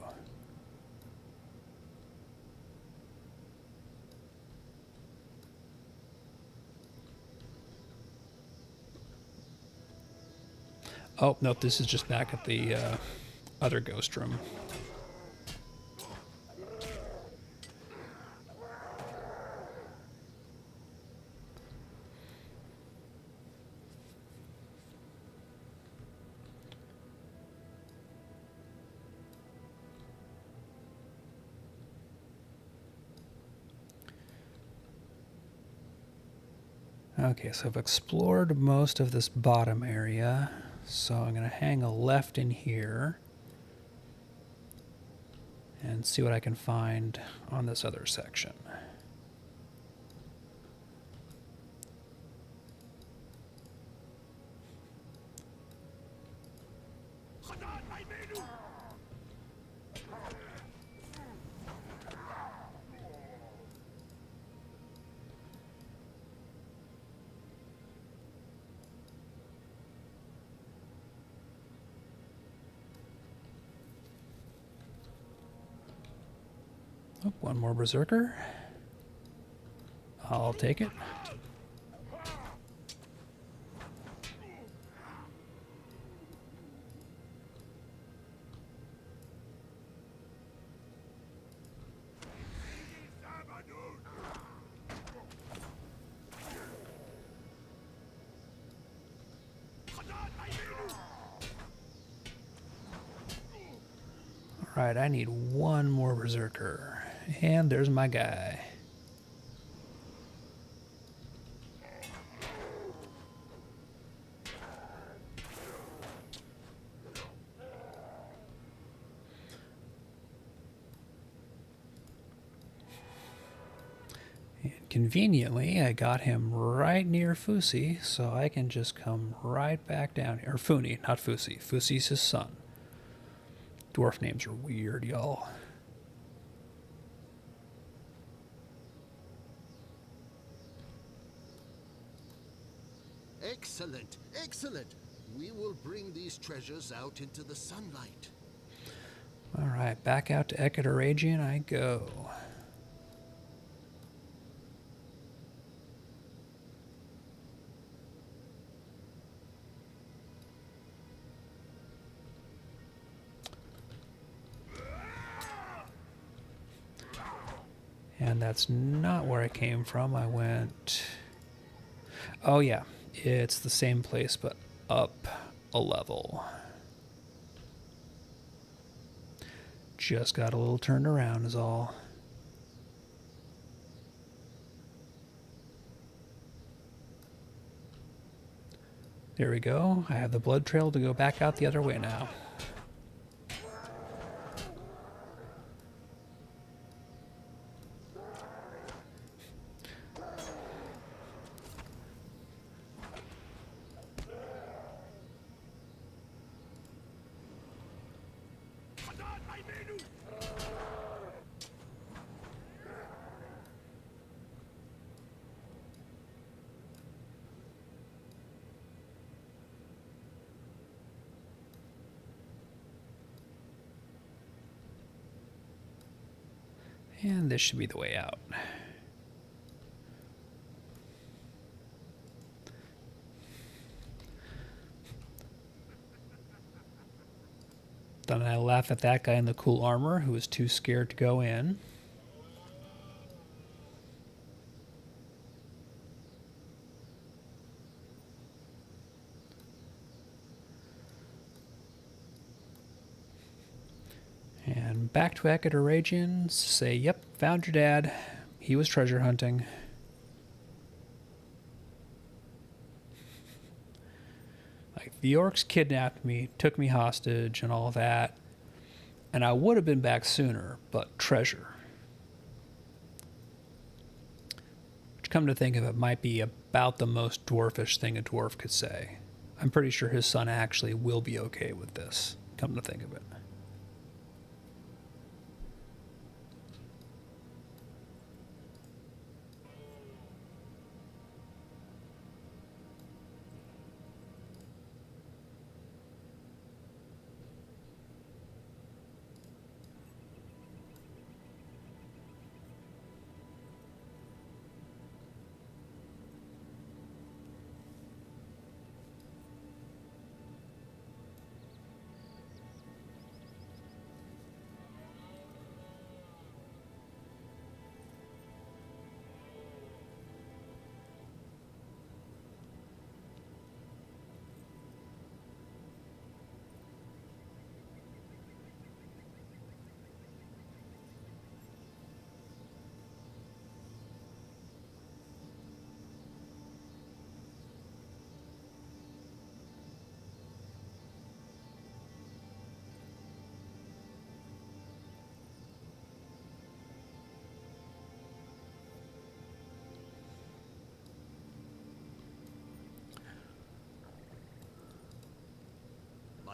Oh, nope, this is just back at the other ghost room. Okay, so I've explored most of this bottom area, so I'm going to hang a left in here and see what I can find on this other section. Oh, one more berserker. I'll take it. Alright, I need one more berserker. And there's my guy. And conveniently, I got him right near Fusi, so I can just come right back down here. Or Funi, not Fusi. Fusi's his son. Dwarf names are weird, y'all. Excellent, excellent. We will bring these treasures out into the sunlight. Alright, back out to Ekatoragian I go. And that's not where I came from. I went... Oh yeah, it's the same place, but up a level. Just got a little turned around is all. There we go. I have the blood trail to go back out the other way now. And this should be the way out. Then I laugh at that guy in the cool armor who was too scared to go in. And back to Ekatoragian, say, yep, found your dad. He was treasure hunting. Like, the orcs kidnapped me, took me hostage and all that. And I would have been back sooner, but treasure. Which, come to think of it, might be about the most dwarfish thing a dwarf could say. I'm pretty sure his son actually will be okay with this, come to think of it.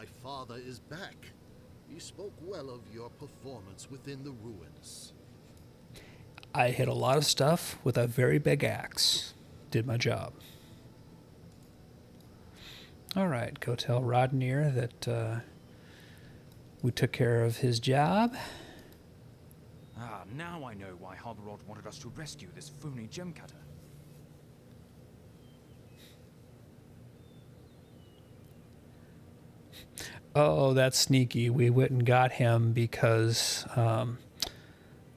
my father is back. He spoke well of your performance within the ruins. I hit a lot of stuff with a very big axe. Did my job. All right, go tell Rodnir that we took care of his job. Ah, now I know why Harborod wanted us to rescue this phony gem cutter. Oh, that's sneaky. We went and got him because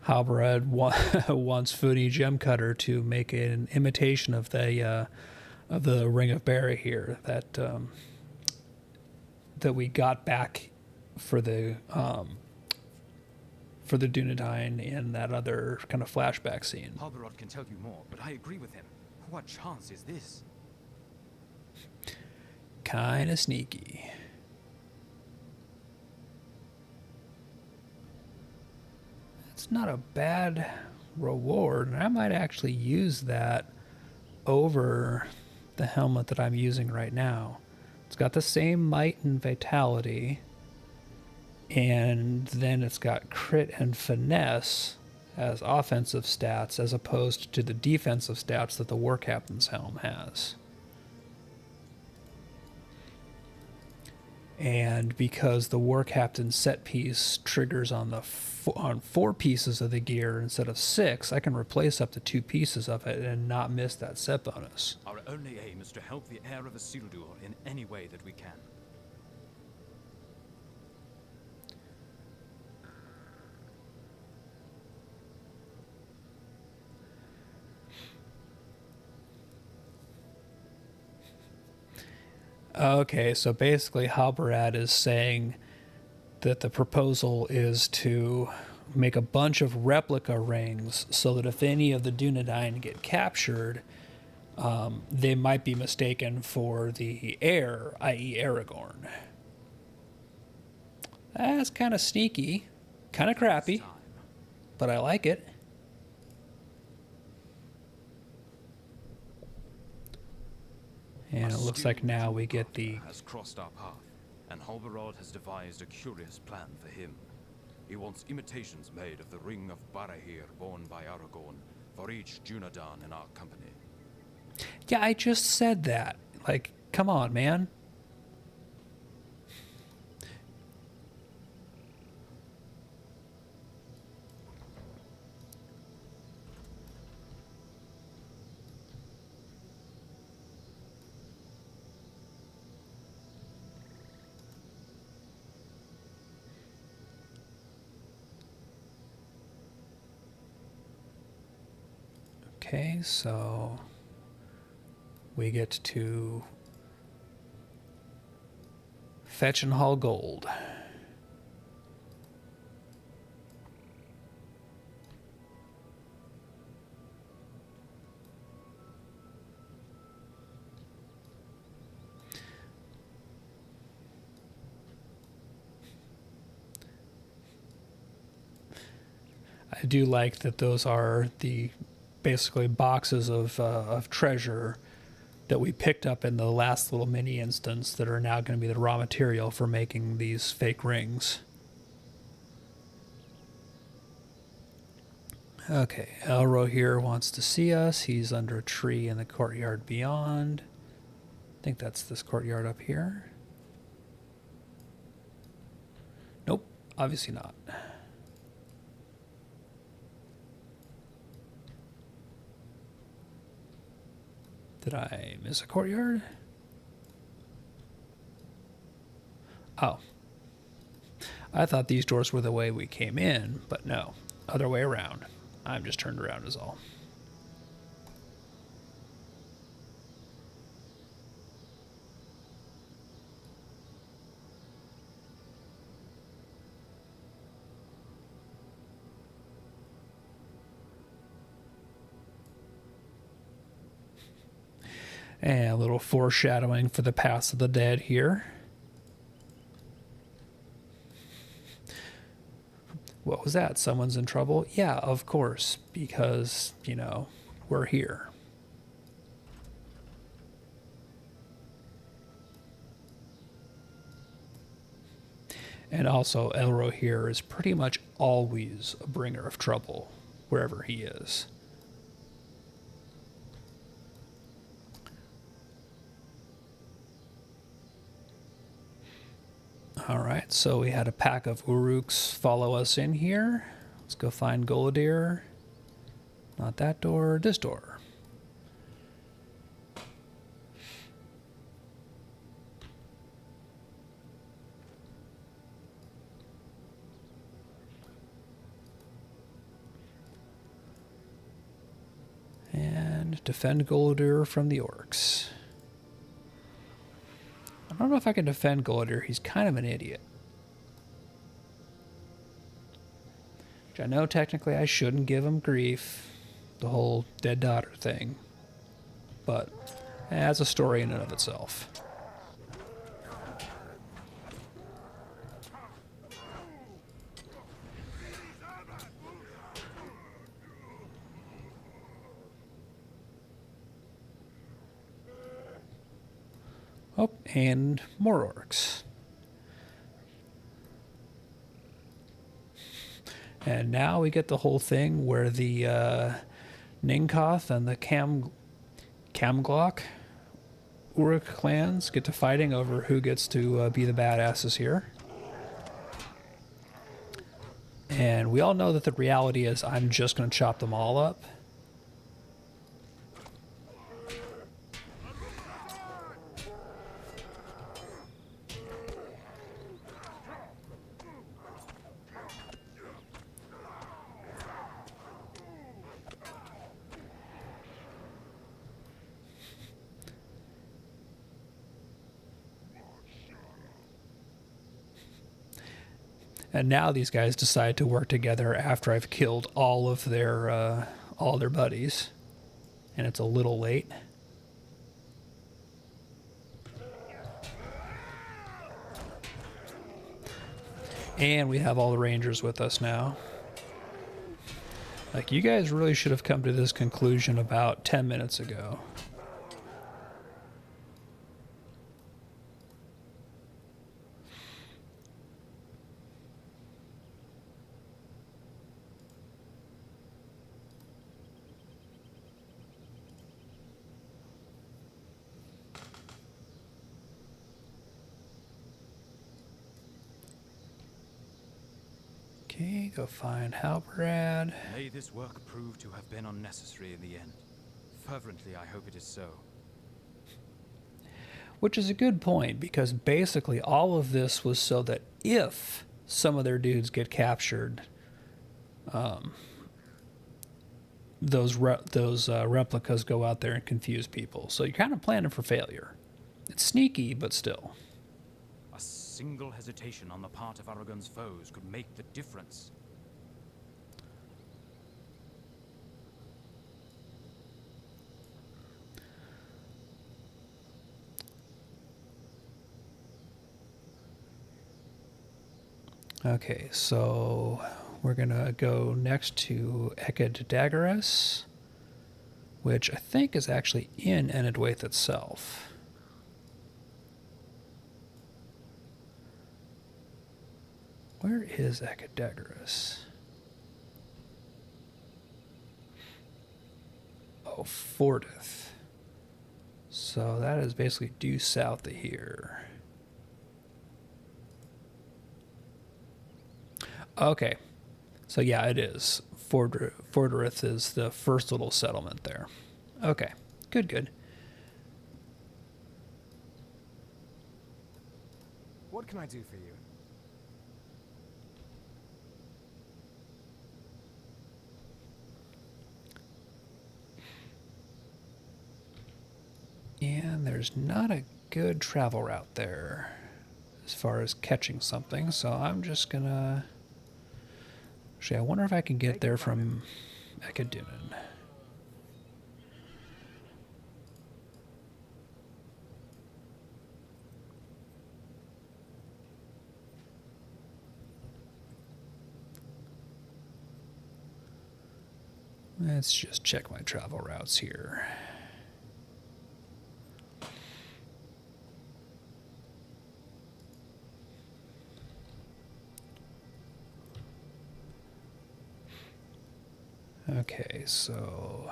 Halbrad wants Foodie Gem Cutter to make an imitation of the Ring of Barra here that we got back for the Dunedain in that other kind of flashback scene. Halborod can tell you more, but I agree with him. What chance is this? Kind of sneaky. It's not a bad reward, and I might actually use that over the helmet that I'm using right now. It's got the same might and vitality, and then it's got crit and finesse as offensive stats as opposed to the defensive stats that the War Captain's helm has. And because the War Captain's set piece triggers on on 4 pieces of the gear instead of 6, I can replace up to 2 pieces of it and not miss that set bonus. Our only aim is to help the heir of Isildur in any way that we can. Okay, so basically Halbarad is saying that the proposal is to make a bunch of replica rings so that if any of the Dunedain get captured, they might be mistaken for the heir, i.e. Aragorn. That's kind of sneaky, kind of crappy, but I like it. And it looks like now we get the... has crossed our path, and Halbarad has devised a curious plan for him. He wants imitations made of the ring of Barahir borne by Aragorn for each Dunedain in our company. Yeah, I just said that. Like, come on, man. Okay, so we get to fetch and haul gold. I do like that those are the basically boxes of treasure that we picked up in the last little mini instance that are now going to be the raw material for making these fake rings. Okay, Elro here wants to see us. He's under a tree in the courtyard beyond. I think that's this courtyard up here. Nope, obviously not. Did I miss a courtyard? Oh. I thought these doors were the way we came in, but no. Other way around. I'm just turned around is all. And a little foreshadowing for the Pass of the Dead here. What was that? Someone's in trouble? Yeah, of course, because, you know, we're here. And also, Elro here is pretty much always a bringer of trouble, wherever he is. Alright, so we had a pack of Uruks follow us in here. Let's go find Goladir. Not that door, this door. And defend Goladir from the orcs. I don't know if I can defend Goladir. He's kind of an idiot. Which I know technically I shouldn't give him grief. The whole dead daughter thing. But that's a story in and of itself. Oh, and more orcs. And now we get the whole thing where the Ninkoth and the Camglock Uruk clans get to fighting over who gets to be the badasses here. And we all know that the reality is I'm just going to chop them all up. And now these guys decide to work together after I've killed all their buddies, and it's a little late. And we have all the rangers with us now. Like, you guys really should have come to this conclusion about 10 minutes ago. Okay, go find Halbrad. May this work prove to have been unnecessary in the end. Fervently, I hope it is so. Which is a good point, because basically all of this was so that if some of their dudes get captured, those replicas go out there and confuse people. So you're kind of planning for failure. It's sneaky, but still. A single hesitation on the part of Aragon's foes could make the difference. Okay, so we're going to go next to Eked Daggeras, which I think is actually in Enedwaith itself. Where is Eked Daggeras? Oh, Fortith. So that is basically due south of here. Okay, so yeah, it is. Forderith is the first little settlement there. Okay, good. What can I do for you? And there's not a good travel route there as far as catching something, so I'm just gonna... Actually, I wonder if I can get there from Ekadunin. Let's just check my travel routes here. Okay, so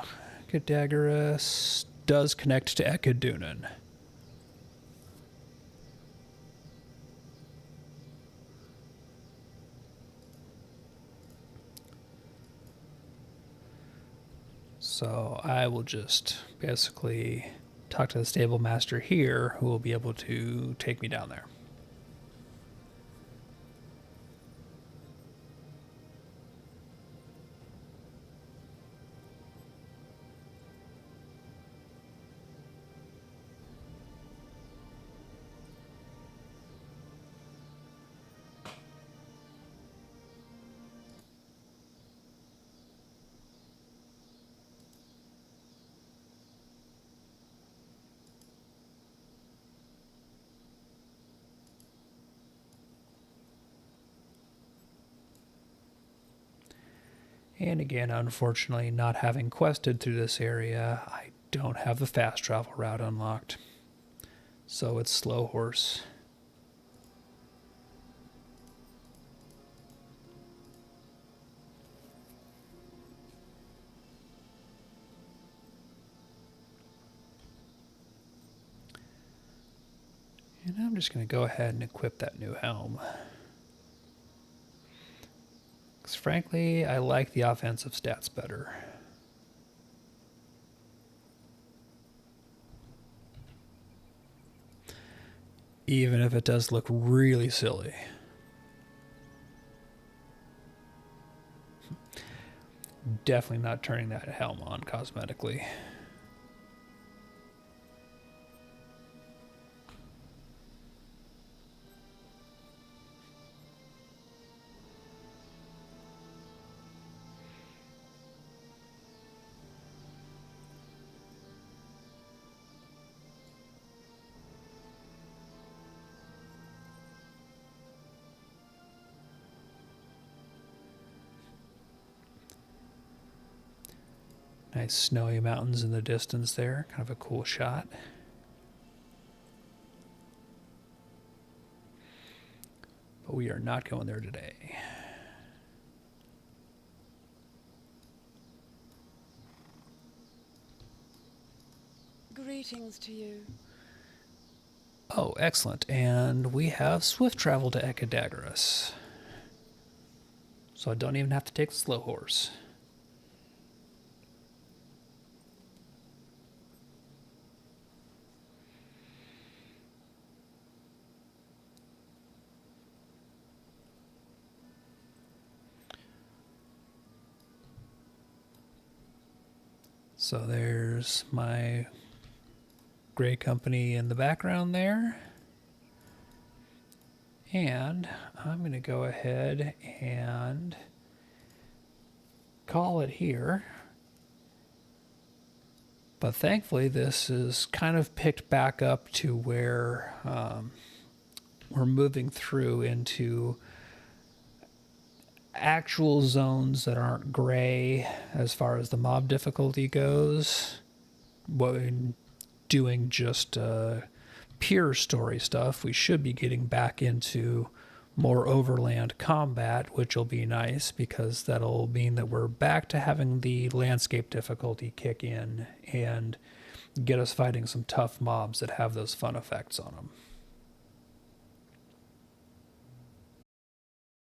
Cadagarus does connect to Ekadunan. So I will just basically talk to the stable master here, who will be able to take me down there. And again, unfortunately, not having quested through this area, I don't have the fast travel route unlocked. So it's slow horse. And I'm just going to go ahead and equip that new helm. Because frankly, I like the offensive stats better. Even if it does look really silly. Definitely not turning that helm on cosmetically. Nice snowy mountains in the distance there. Kind of a cool shot. But we are not going there today. Greetings to you. Oh, excellent. And we have swift travel to Ekadagarus. So I don't even have to take the slow horse. So there's my gray company in the background there. And I'm going to go ahead and call it here. But thankfully, this is kind of picked back up to where we're moving through into actual zones that aren't gray as far as the mob difficulty goes. When doing just pure story stuff, we should be getting back into more overland combat, which will be nice because that'll mean that we're back to having the landscape difficulty kick in and get us fighting some tough mobs that have those fun effects on them.